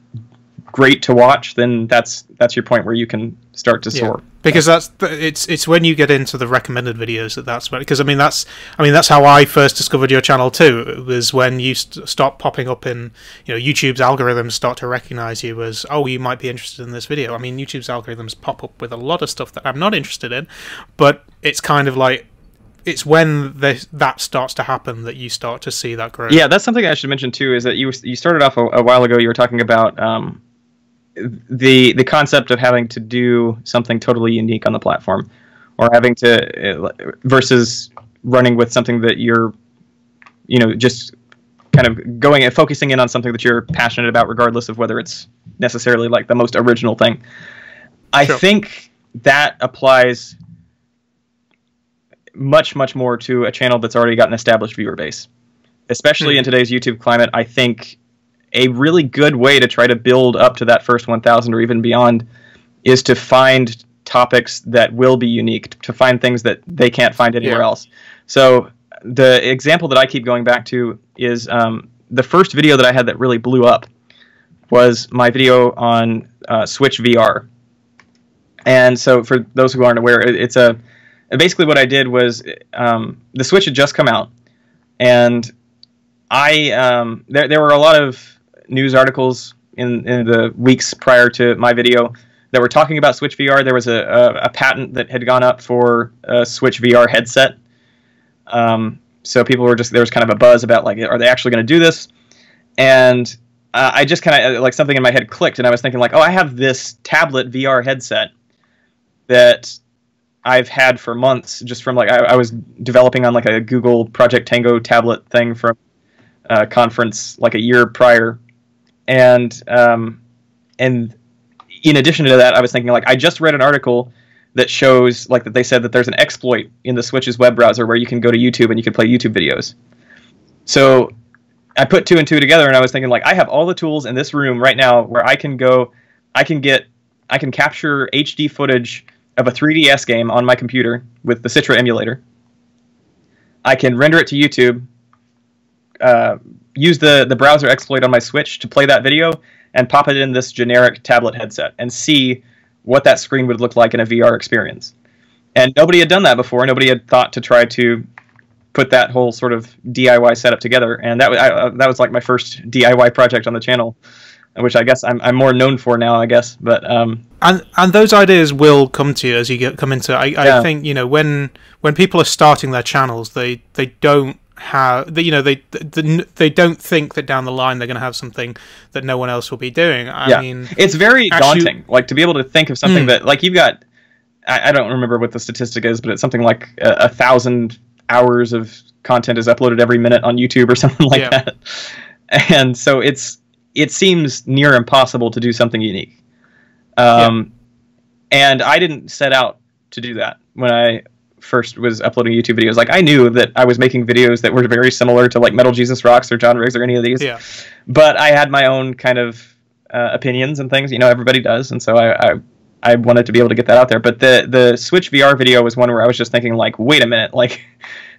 great to watch, then that's your point where you can start to soar. Because it's when you get into the recommended videos that's when, because I mean that's how I first discovered your channel too. It was when you start popping up in, you know, YouTube's algorithms start to recognize you as, oh, you might be interested in this video. I mean, YouTube's algorithms pop up with a lot of stuff that I'm not interested in, but it's kind of like, it's when that starts to happen that you start to see that growth. Yeah, that's something I should mention too, is that you started off a while ago, you were talking about the concept of having to do something totally unique on the platform, or having to, versus running with something that you're, you know, just kind of going and focusing in on something that you're passionate about, regardless of whether it's necessarily like the most original thing. I think that applies much more to a channel that's already got an established viewer base, especially in today's YouTube climate. I think a really good way to try to build up to that first 1,000 or even beyond is to find topics that will be unique, to find things that they can't find anywhere else. So the example that I keep going back to is the first video that I had that really blew up was my video on Switch VR. And so for those who aren't aware, it's basically what I did was the Switch had just come out, and there were a lot of news articles in the weeks prior to my video that were talking about Switch VR. There was a patent that had gone up for a Switch VR headset. So people were there was kind of a buzz about like, are they actually going to do this? And I just kind of, like, something in my head clicked, and I was thinking like, oh, I have this tablet VR headset that I've had for months, just from like I was developing on like a Google Project Tango tablet thing from a conference like a year prior, and in addition to that, I was thinking like I just read an article that shows like that they said that there's an exploit in the Switch's web browser where you can go to YouTube and you can play YouTube videos. So I put two and two together, and I was thinking like I have all the tools in this room right now where I can capture HD footage of a 3DS game on my computer with the Citra emulator. I can render it to YouTube, use the browser exploit on my Switch to play that video, and pop it in this generic tablet headset and see what that screen would look like in a VR experience. And nobody had done that before. Nobody had thought to try to put that whole sort of DIY setup together. And that was like my first DIY project on the channel, which I guess I'm more known for now, I guess. But and those ideas will come to you as you come into. I think when people are starting their channels, they don't have they don't think that down the line they're going to have something that no one else will be doing. I mean, it's very daunting, like to be able to think of something that like you've got. I don't remember what the statistic is, but it's something like 1,000 hours of content is uploaded every minute on YouTube or something like that. And so it seems near impossible to do something unique. And I didn't set out to do that when I first was uploading YouTube videos. Like I knew that I was making videos that were very similar to like Metal Jesus Rocks or John Riggs or any of these. Yeah. But I had my own kind of opinions and things. Everybody does, and so I wanted to be able to get that out there. But the Switch VR video was one where I was just thinking like, wait a minute, like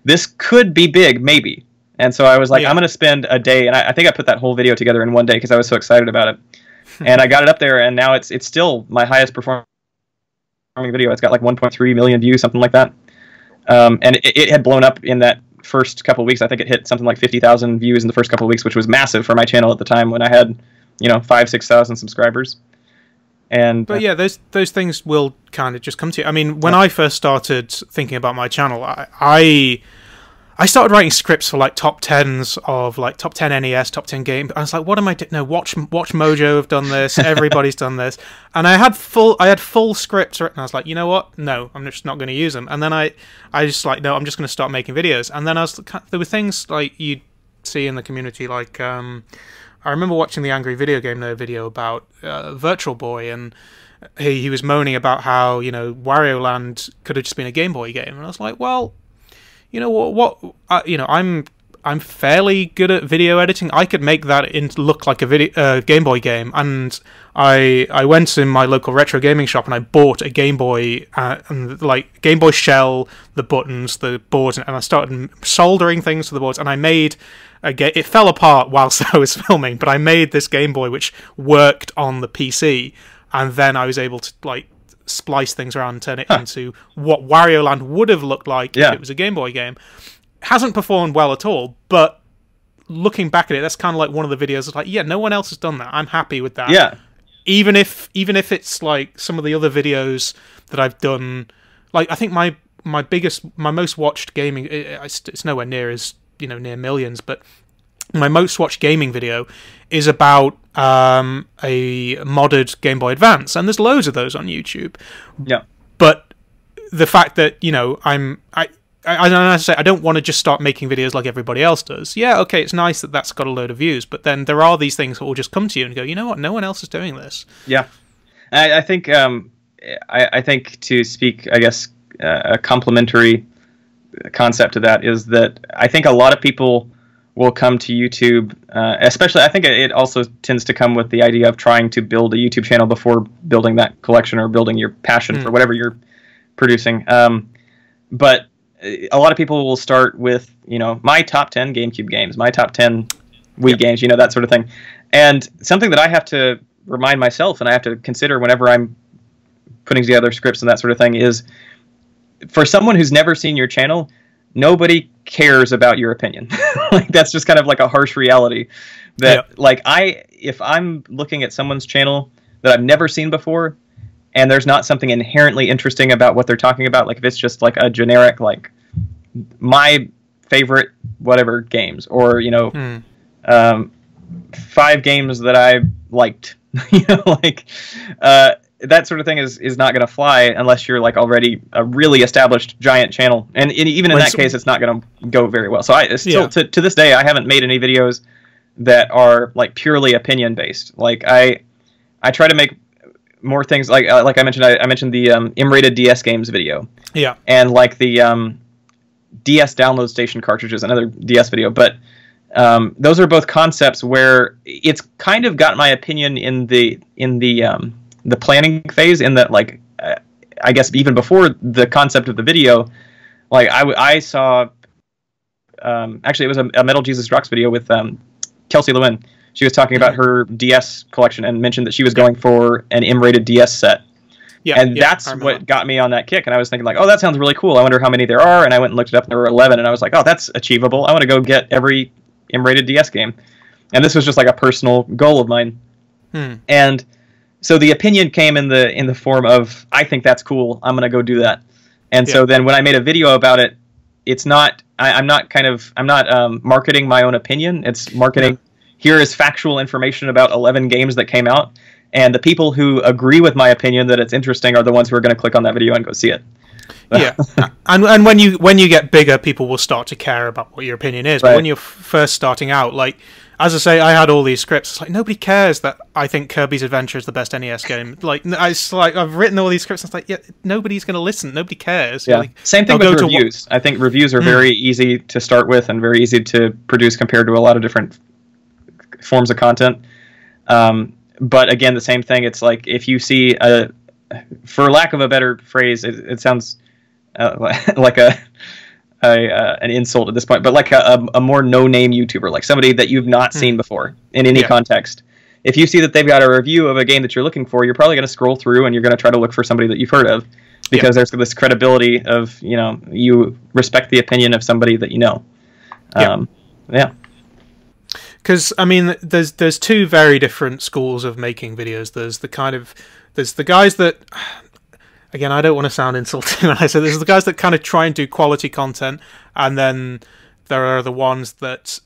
this could be big, maybe. And so I was like, I'm going to spend a day, and I think I put that whole video together in one day because I was so excited about it. And I got it up there, and now it's still my highest performing video. It's got like 1.3 million views, something like that. And it had blown up in that first couple of weeks. I think it hit something like 50,000 views in the first couple of weeks, which was massive for my channel at the time when I had 5,000-6,000 subscribers. But yeah, those things will kind of just come to you. I mean, when I first started thinking about my channel, I started writing scripts for like top 10s of like top 10 NES, top 10 games. I was like, what am I doing? No, Watch Mojo have done this. Everybody's done this. And I had full scripts written. I was like, you know what? No, I'm just not going to use them. And then I just like, no, I'm just going to start making videos. And then there were things like you'd see in the community, like I remember watching the Angry Video Game Nerd video about Virtual Boy, and he was moaning about how Wario Land could have just been a Game Boy game. And I was like, well, you know what? I'm fairly good at video editing. I could make that look like a Game Boy game. And I went in my local retro gaming shop and I bought a Game Boy and like Game Boy shell, the buttons, the boards, and I started soldering things to the boards. And I made a game. It fell apart whilst I was filming, but I made this Game Boy which worked on the PC, and then I was able to like splice things around and turn it into what Wario Land would have looked like if it was a Game Boy game. Hasn't performed well at all, but looking back at it, that's kind of like one of the videos that's like, yeah, no one else has done that. I'm happy with that. Yeah. Even if it's like some of the other videos that I've done, like I think my most watched gaming, it's nowhere near as near millions, but my most watched gaming video is about a modded Game Boy Advance, and there's loads of those on YouTube. Yeah. But the fact that I don't want to just start making videos like everybody else does. Yeah, okay, it's nice that that's got a load of views, but then there are these things that will just come to you and go, you know what, no one else is doing this. Yeah, I think I think to speak, I guess, a complementary concept to that is that I think a lot of people will come to YouTube, especially I think it also tends to come with the idea of trying to build a YouTube channel before building that collection or building your passion for whatever you're producing. But a lot of people will start with, my top 10 GameCube games, my top 10 Wii games, that sort of thing. And something that I have to remind myself and I have to consider whenever I'm putting together scripts and that sort of thing is, for someone who's never seen your channel, nobody cares about your opinion. Like that's just kind of like a harsh reality that like if I'm looking at someone's channel that I've never seen before and there's not something inherently interesting about what they're talking about, like if it's just like a generic like my favorite whatever games or 5 games that I liked, that sort of thing is not going to fly unless you're like already a really established giant channel, and even in that case, it's not going to go very well. So I still to this day, I haven't made any videos that are like purely opinion based. Like I try to make more things like I mentioned. I mentioned the M-rated DS games video. Yeah. And like the DS download station cartridges, another DS video, but those are both concepts where it's kind of got my opinion in the planning phase, in that like I guess even before the concept of the video, like I saw actually it was a Metal Jesus Rocks video with Kelsey Lewin. She was talking about her DS collection and mentioned that she was going for an M-rated DS set. Yeah, and that's what got me on that kick. And I was thinking like, oh, that sounds really cool. I wonder how many there are. And I went and looked it up, and there were 11. And I was like, oh, that's achievable. I want to go get every M-rated DS game. And this was just like a personal goal of mine. And so the opinion came in the form of, I think that's cool. I'm going to go do that. And so then when I made a video about it, it's not, I'm not marketing my own opinion. It's marketing, here is factual information about 11 games that came out. And the people who agree with my opinion that it's interesting are the ones who are going to click on that video and go see it. Yeah, and when you get bigger, people will start to care about what your opinion is. But when you're first starting out, like as I say, I had all these scripts. It's like nobody cares that I think Kirby's Adventure is the best NES game. Like it's like I've written all these scripts. And it's like nobody's going to listen. Nobody cares. Yeah, like, same thing with reviews. I think reviews are very easy to start with and very easy to produce compared to a lot of different forms of content. But again, the same thing. It's like if you see for lack of a better phrase, it sounds like an insult at this point, but like a more no-name YouTuber, like somebody that you've not seen before in any context. If you see that they've got a review of a game that you're looking for, you're probably going to scroll through and you're going to try to look for somebody that you've heard of, because there's this credibility of, you respect the opinion of somebody that you know. Because I mean, there's two very different schools of making videos. There's the guys that, again, I don't want to sound insulting when I say this, there's the guys that kind of try and do quality content, and then there are the ones that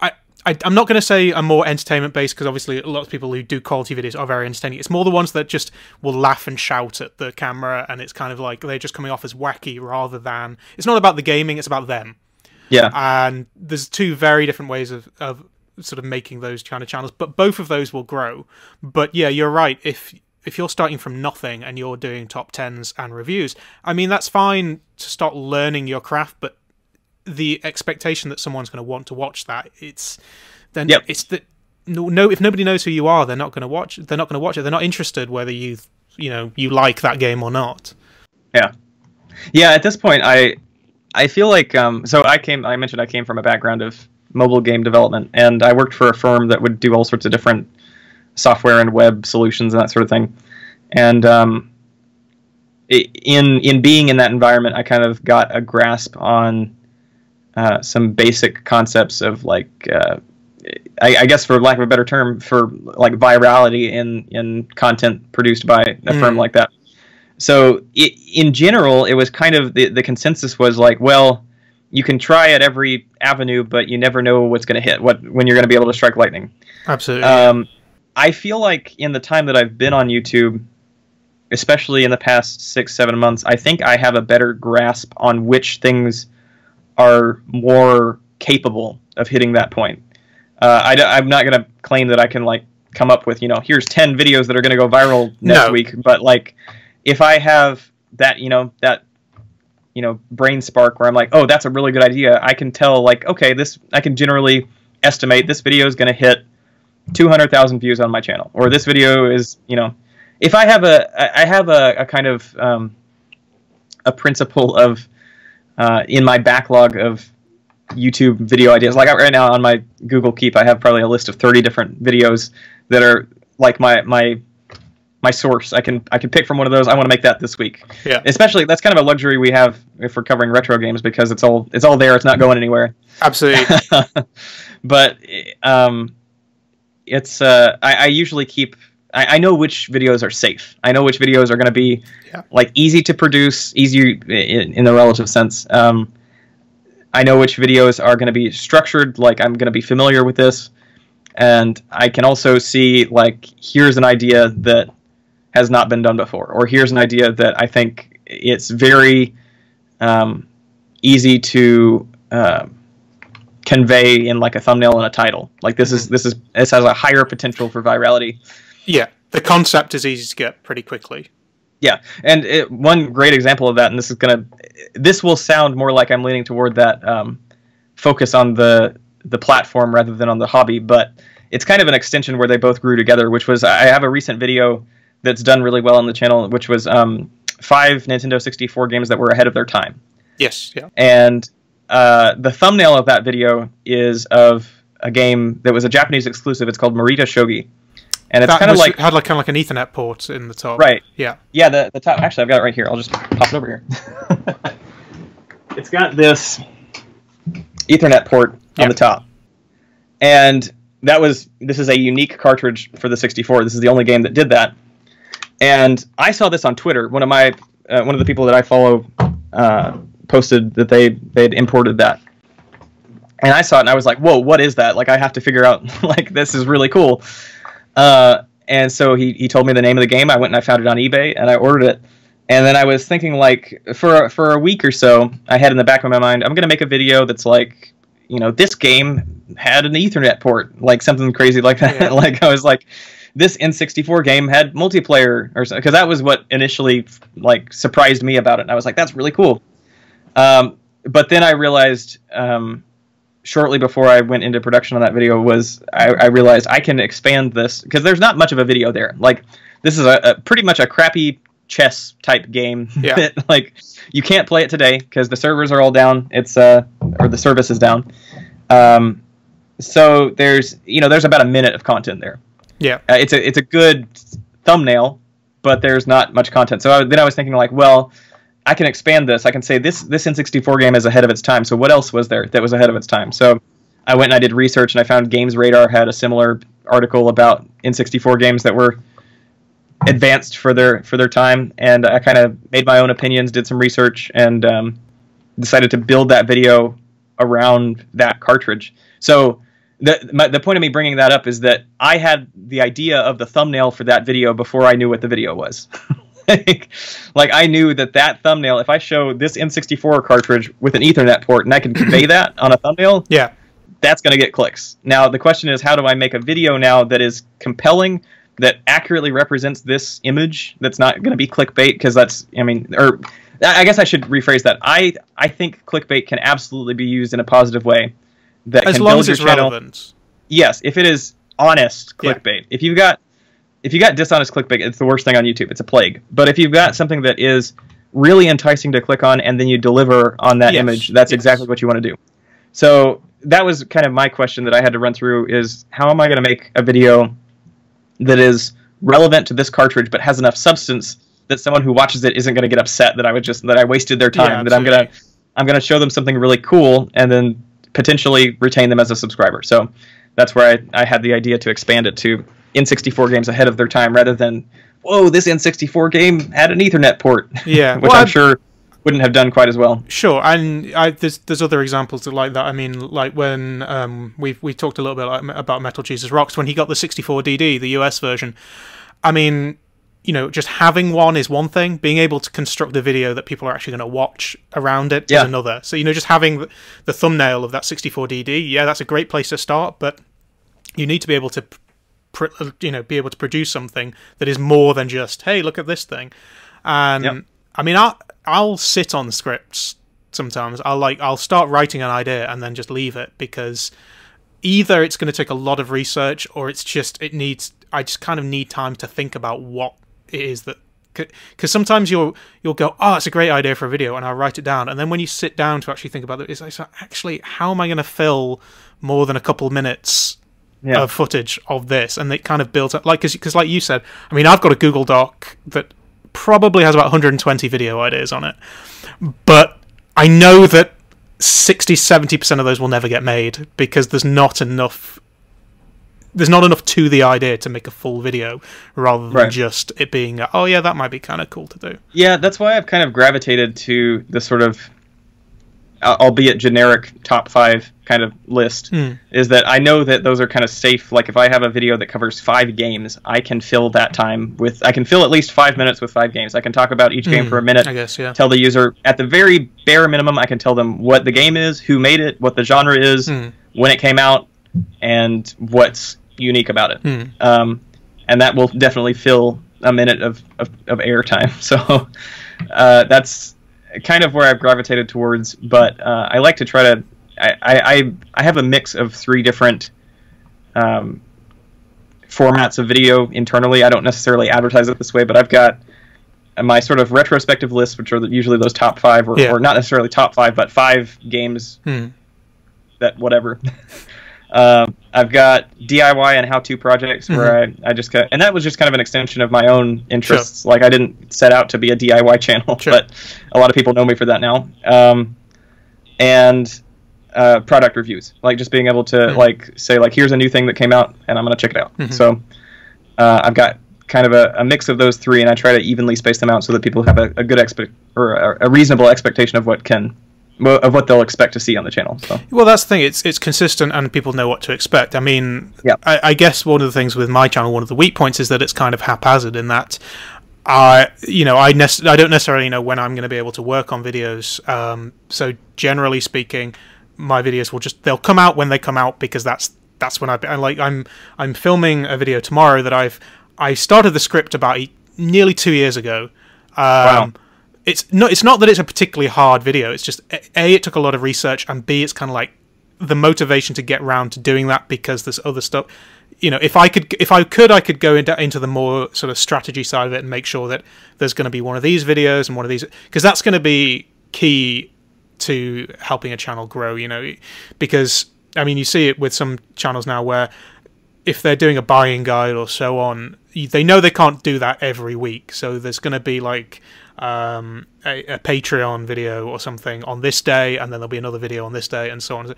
I'm not going to say are more entertainment based, because obviously a lot of people who do quality videos are very entertaining. It's more the ones that just will laugh and shout at the camera, and it's kind of like they're just coming off as wacky rather than, it's not about the gaming, it's about them. Yeah, and there's two very different ways of sort of making those kind of channels, but both of those will grow. But yeah, you're right. If you're starting from nothing and you're doing top 10s and reviews, I mean, that's fine to start learning your craft, but the expectation that someone's going to want to watch that, it's that no, if nobody knows who you are, they're not going to watch. They're not going to watch it. They're not interested whether you like that game or not. Yeah. At this point, I feel like so I mentioned I came from a background of mobile game development, and I worked for a firm that would do all sorts of different software and web solutions and that sort of thing. And in being in that environment, I kind of got a grasp on some basic concepts of like I guess, for lack of a better term, for like virality in content produced by a firm like that. So in general, it was kind of the consensus was like, well, you can try at every avenue, but you never know what's going to hit, when you're going to be able to strike lightning. Absolutely. I feel like in the time that I've been on YouTube, especially in the past 6-7 months, I think I have a better grasp on which things are more capable of hitting that point. I'm not going to claim that I can like come up with, here's 10 videos that are going to go viral next week, but like, if I have that, brain spark where I'm like, oh, that's a really good idea, I can tell, like, okay, I can generally estimate this video is going to hit 200,000 views on my channel, or this video is, if I have a kind of a principle of in my backlog of YouTube video ideas. Like right now on my Google Keep, I have probably a list of 30 different videos that are like my source. I can pick from one of those. I want to make that this week. Yeah. Especially, that's kind of a luxury we have if we're covering retro games, because it's all there. It's not going anywhere. Absolutely. But it's I usually keep. I know which videos are safe. I know which videos are going to be like easy to produce, easy in the relative sense. I know which videos are going to be structured, like I'm going to be familiar with this, and I can also see like here's an idea that has not been done before, or here's an idea that I think it's very easy to convey in like a thumbnail and a title. Like this has a higher potential for virality. Yeah, the concept is easy to get pretty quickly. Yeah, and one great example of that, and this will sound more like I'm leaning toward that focus on the platform rather than on the hobby, but it's kind of an extension where they both grew together, which was, I have a recent video that's done really well on the channel, which was 5 Nintendo 64 games that were ahead of their time. Yes, yeah. And the thumbnail of that video is of a game that was a Japanese exclusive. It's called Marita Shogi. And it's kind of like... had kind of like an Ethernet port in the top. Right. Yeah. Yeah, the top... Actually, I've got it right here. I'll just pop it over here. It's got this Ethernet port on the top. And this is a unique cartridge for the 64. This is the only game that did that. And I saw this on Twitter. One of the people that I follow posted that they'd imported that. And I saw it and I was like, whoa, what is that? Like, I have to figure out, like, this is really cool. And so he told me the name of the game. I went and I found it on eBay and I ordered it. And then I was thinking, like, for a week or so, I had in the back of my mind, I'm going to make a video that's like, you know, this game had an Ethernet port, like something crazy like that. Yeah. Like, I was like, this N64 game had multiplayer, or because that was what initially like surprised me about it. And I was like, that's really cool. But then I realized shortly before I went into production on that video I realized I can expand this, because there's not much of a video there. Like, this is a pretty much a crappy chess type game. Yeah. That, like, you can't play it today because the servers are all down. It's or the service is down. So there's about a minute of content there. Yeah. It's a good thumbnail, but there's not much content. So then I was thinking, like, well, I can expand this. I can say this N64 game is ahead of its time. So what else was there that was ahead of its time? So I went and I did research, and I found Games Radar had a similar article about N64 games that were advanced for their time, and I kind of made my own opinions, did some research, and decided to build that video around that cartridge. So the point of me bringing that up is that I had the idea of the thumbnail for that video before I knew what the video was. Like, I knew that thumbnail, if I show this N64 cartridge with an Ethernet port and I can convey that on a thumbnail, yeah, that's going to get clicks. Now, the question is, how do I make a video now that is compelling, that accurately represents this image, that's not going to be clickbait? Because that's, or I guess I should rephrase that. I think clickbait can absolutely be used in a positive way. That as can long build as it's your channel. relevant. Yes, if it is honest clickbait. Yeah. If you got dishonest clickbait, it's the worst thing on YouTube. It's a plague. But if you've got something that is really enticing to click on, and then you deliver on that image, that's exactly what you want to do. So that was kind of my question that I had to run through, is how am I going to make a video that is relevant to this cartridge but has enough substance that someone who watches it isn't going to get upset that I wasted their time, that I'm going to show them something really cool and then potentially retain them as a subscriber. So that's where I had the idea to expand it to N64 games ahead of their time, rather than, whoa, this N64 game had an Ethernet port. Yeah, which I'm sure wouldn't have done quite as well. Sure, and there's other examples like that. I mean, like when we talked a little bit about Metal Jesus Rocks, when he got the 64DD, the US version. I mean, you know, just having one is one thing. Being able to construct a video that people are actually going to watch around it is another. So, you know, just having the thumbnail of that 64DD, yeah, that's a great place to start. But you need to be able to, produce something that is more than just, hey, look at this thing. And I mean, I'll sit on scripts sometimes. I'll start writing an idea and then just leave it, because either it's going to take a lot of research, or it's just I just kind of need time to think about what it is that, because sometimes you'll go, oh, it's a great idea for a video, and I'll write it down, and then when you sit down to actually think about it, it's like, actually, how am I going to fill more than a couple minutes of footage of this? And it kind of builds up, like, because like you said, I mean, I've got a Google Doc that probably has about 120 video ideas on it, but I know that 60-70% of those will never get made, because there's not enough to the idea to make a full video, rather than just it being, oh yeah, that might be kind of cool to do. Yeah, that's why I've kind of gravitated to the sort of albeit generic top 5 kind of list, is that I know that those are kind of safe. Like if I have a video that covers 5 games, I can fill that time with, I can fill at least 5 minutes with 5 games. I can talk about each game for a minute. I guess, yeah. Tell the user, at the very bare minimum, I can tell them what the game is, who made it, what the genre is, when it came out, and what's unique about it. And that will definitely fill a minute of airtime. So that's kind of where I've gravitated towards, but I like to try to. I have a mix of 3 different formats of video internally. I don't necessarily advertise it this way, but I've got my sort of retrospective lists, which are usually those top 5, or not necessarily top 5, but 5 games that whatever. I've got DIY and how-to projects where I just and that was just kind of an extension of my own interests. Like I didn't set out to be a DIY channel, but a lot of people know me for that now. And product reviews, like just being able to like say like, here's a new thing that came out and I'm gonna check it out. So I've got kind of a mix of those 3, and I try to evenly space them out so that people have a good a reasonable expectation of what they'll expect to see on the channel. So. Well, that's the thing. It's consistent, and people know what to expect. I mean, I guess one of the things with my channel, one of the weak points, is that it's kind of haphazard in that, I don't necessarily know when I'm going to be able to work on videos. So generally speaking, my videos they'll come out when they come out, because that's when I'm filming a video tomorrow that I started the script about nearly 2 years ago. Wow. It's not that it's a particularly hard video. It's just A, it took a lot of research, and B, it's kind of like the motivation to get around to doing that, because there's other stuff. You know, if I could, I could go into the more sort of strategy side of it and make sure that there's going to be one of these videos and one of these, because that's going to be key to helping a channel grow. You know, because I mean, you see it with some channels now where if they're doing a buying guide or so on, they know they can't do that every week. So there's going to be like a Patreon video or something on this day, and then there'll be another video on this day, and so on.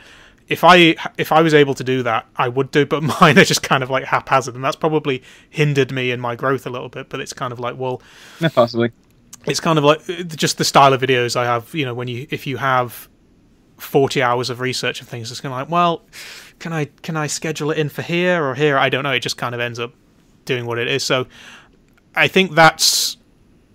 If I was able to do that, I would do, but mine are just kind of like haphazard, and that's probably hindered me in my growth a little bit. But it's kind of like, well, yeah, possibly. It's kind of like just the style of videos I have. You know, if you have 40 hours of research of things, it's kind of like, well, can I schedule it in for here or here? I don't know. It just kind of ends up doing what it is. So I think that's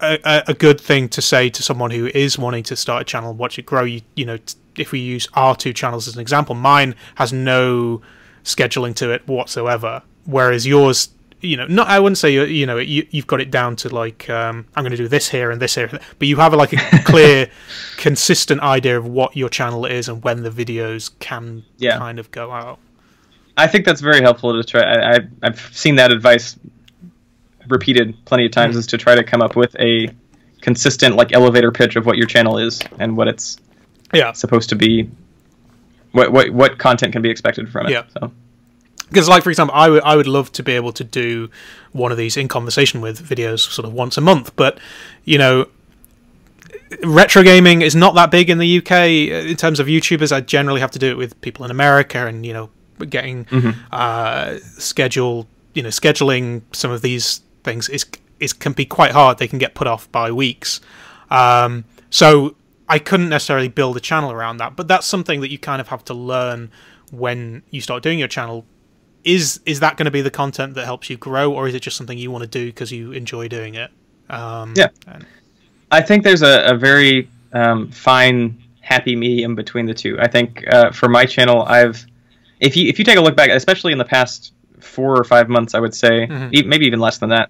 a good thing to say to someone who is wanting to start a channel and watch it grow. You know, if we use our 2 channels as an example, mine has no scheduling to it whatsoever, whereas yours, you know, not, I wouldn't say you've got it down to like I'm going to do this here and this here, but you have like a clear, consistent idea of what your channel is and when the videos can kind of go out. I think that's very helpful to try. I've seen that advice repeated plenty of times, is to try to come up with a consistent like elevator pitch of what your channel is and what it's supposed to be, what content can be expected from it. So because like for example, I would love to be able to do one of these in conversation with videos sort of once a month, but you know, retro gaming is not that big in the UK in terms of YouTubers. I generally have to do it with people in America, and you know, getting scheduling some of these things can be quite hard. They can get put off by weeks. So I couldn't necessarily build a channel around that, but that's something that you kind of have to learn when you start doing your channel. Is that going to be the content that helps you grow, or is it just something you want to do because you enjoy doing it? I think there's a very fine, happy medium between the two. I think for my channel, if you take a look back, especially in the past 4 or 5 months, I would say, maybe even less than that,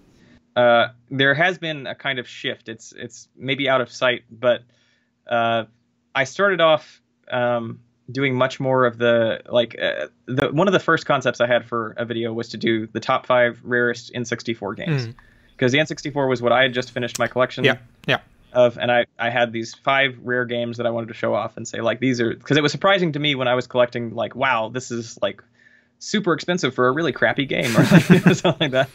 there has been a kind of shift. It's maybe out of sight, but I started off doing much more of the one of the first concepts I had for a video was to do the top 5 rarest N64 games, because the N64 was what I had just finished my collection of, and I had these 5 rare games that I wanted to show off and say like, these are, because it was surprising to me when I was collecting, like, wow, this is like super expensive for a really crappy game, or something like that.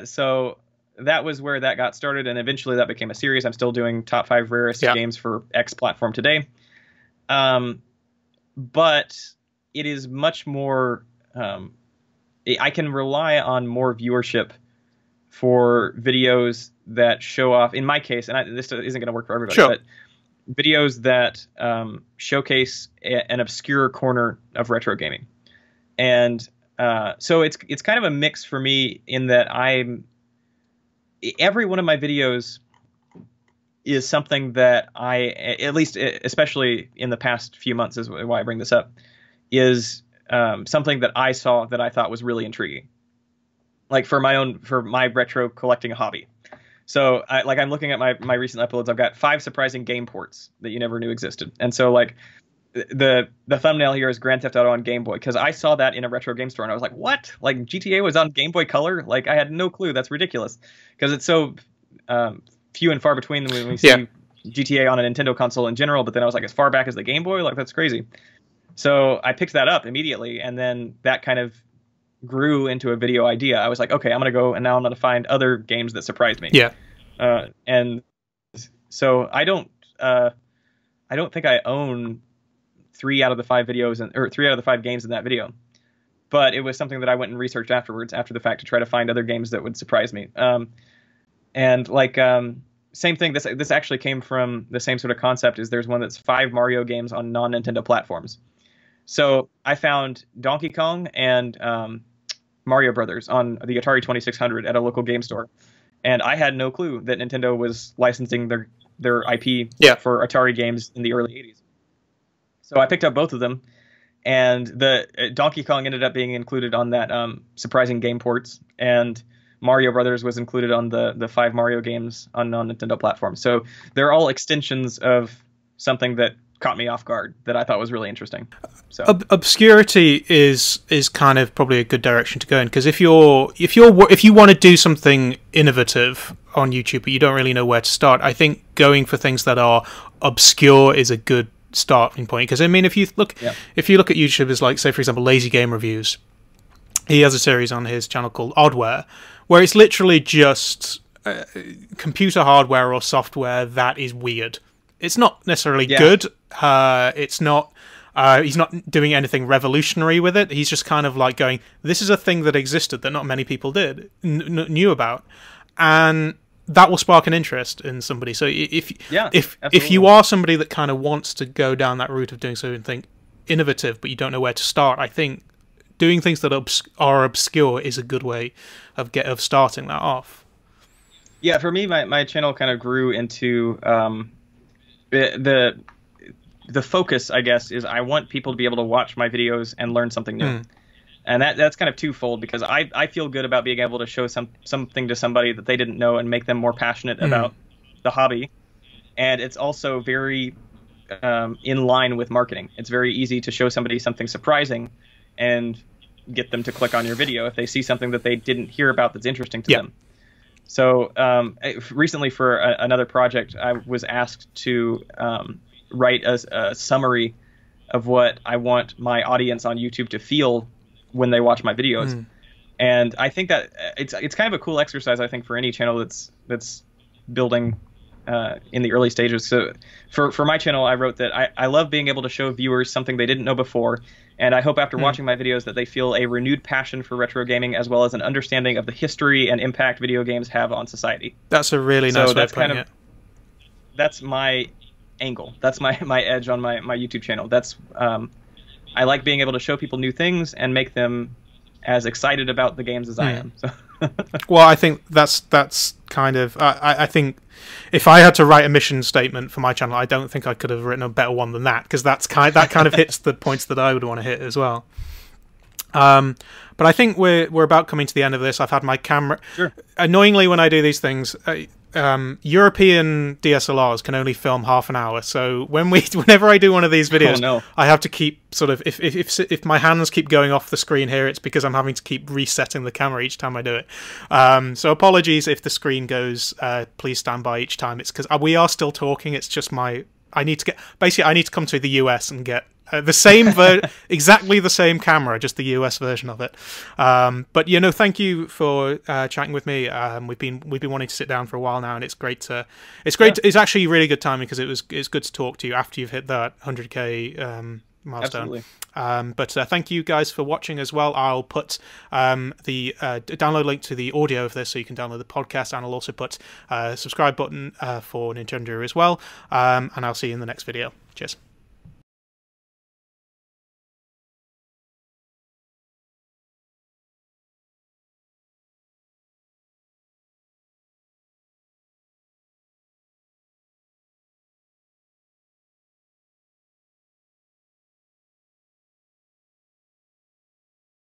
So that was where that got started, and eventually that became a series. I'm still doing top 5 rarest games for X platform today. But it is much more, I can rely on more viewership for videos that show off, in my case, and this isn't going to work for everybody, but videos that showcase an obscure corner of retro gaming, and so it's kind of a mix for me in that every one of my videos is something that at least especially in the past few months is why I bring this up, is something that I saw that I thought was really intriguing, like for my retro collecting hobby. So I'm looking at my recent uploads. I've got 5 surprising game ports that you never knew existed. And so like the thumbnail here is Grand Theft Auto on Game Boy, because I saw that in a retro game store and I was like, what? Like GTA was on Game Boy Color? Like I had no clue. That's ridiculous, because it's so few and far between when we see GTA on a Nintendo console in general. But then I was like, as far back as the Game Boy? Like that's crazy. So I picked that up immediately, and then that kind of grew into a video idea. I was like, okay, I'm gonna go and now I'm gonna find other games that surprised me. Yeah. And so I don't think I own 3 out of the 5 videos or 3 out of the 5 games in that video, but it was something that I went and researched afterwards, after the fact, to try to find other games that would surprise me. And like same thing. This actually came from the same sort of concept. Is there's one that's 5 Mario games on non-Nintendo platforms. So I found Donkey Kong and Mario Brothers on the Atari 2600 at a local game store, and I had no clue that Nintendo was licensing their IP for Atari games in the early 80s. So I picked up both of them, and the Donkey Kong ended up being included on that surprising game ports, and Mario Brothers was included on the 5 Mario games on non-Nintendo platforms. So they're all extensions of something that caught me off guard that I thought was really interesting. So obscurity is kind of probably a good direction to go in, because if you want to do something innovative on YouTube but you don't really know where to start, I think going for things that are obscure is a good starting point. Because I mean, if you look at YouTubers like, say for example, Lazy Game Reviews, he has a series on his channel called Oddware, where it's literally just computer hardware or software that is weird. It's not necessarily good. It's not. He's not doing anything revolutionary with it. He's just kind of like going, "This is a thing that existed that not many people knew about," and that will spark an interest in somebody. So if you are somebody that kind of wants to go down that route of doing something innovative, but you don't know where to start, I think doing things that are obscure is a good way of starting that off. Yeah, for me, my channel kind of grew into the focus, I guess, is I want people to be able to watch my videos and learn something new. And that's kind of twofold, because I feel good about being able to show something to somebody that they didn't know and make them more passionate about the hobby. And it's also very in line with marketing. It's very easy to show somebody something surprising and get them to click on your video if they see something that they didn't hear about that's interesting to them. So recently for another project, I was asked to write a summary of what I want my audience on YouTube to feel when they watch my videos. And I think that it's kind of a cool exercise, I think, for any channel that's building in the early stages. So for my channel, I wrote that I love being able to show viewers something they didn't know before, and I hope after watching my videos that they feel a renewed passion for retro gaming, as well as an understanding of the history and impact video games have on society. That's a really nice way of putting it. That's my angle. That's my edge on my YouTube channel. That's I like being able to show people new things and make them as excited about the games as I am. So. Well, I think that's kind of I think if I had to write a mission statement for my channel, I don't think I could have written a better one than that, because that kind of hits the points that I would want to hit as well. But I think we're about coming to the end of this. I've had my camera. Sure. Annoyingly, when I do these things, European DSLRs can only film half an hour. So whenever I do one of these videos, I have to keep sort of if my hands keep going off the screen here, it's because I'm having to keep resetting the camera each time I do it. So apologies if the screen goes. Please stand by each time. It's because we are still talking. It's just I need to come to the US and get the same exactly the same camera, just the US version of it. But thank you for chatting with me. We've been wanting to sit down for a while now, and it's great. It's actually really good timing, because it's good to talk to you after you've hit that 100K milestone. Absolutely. But thank you guys for watching as well. I'll put the download link to the audio of this so you can download the podcast, and I'll also put a subscribe button for Nintendrew as well. And I'll see you in the next video. Cheers.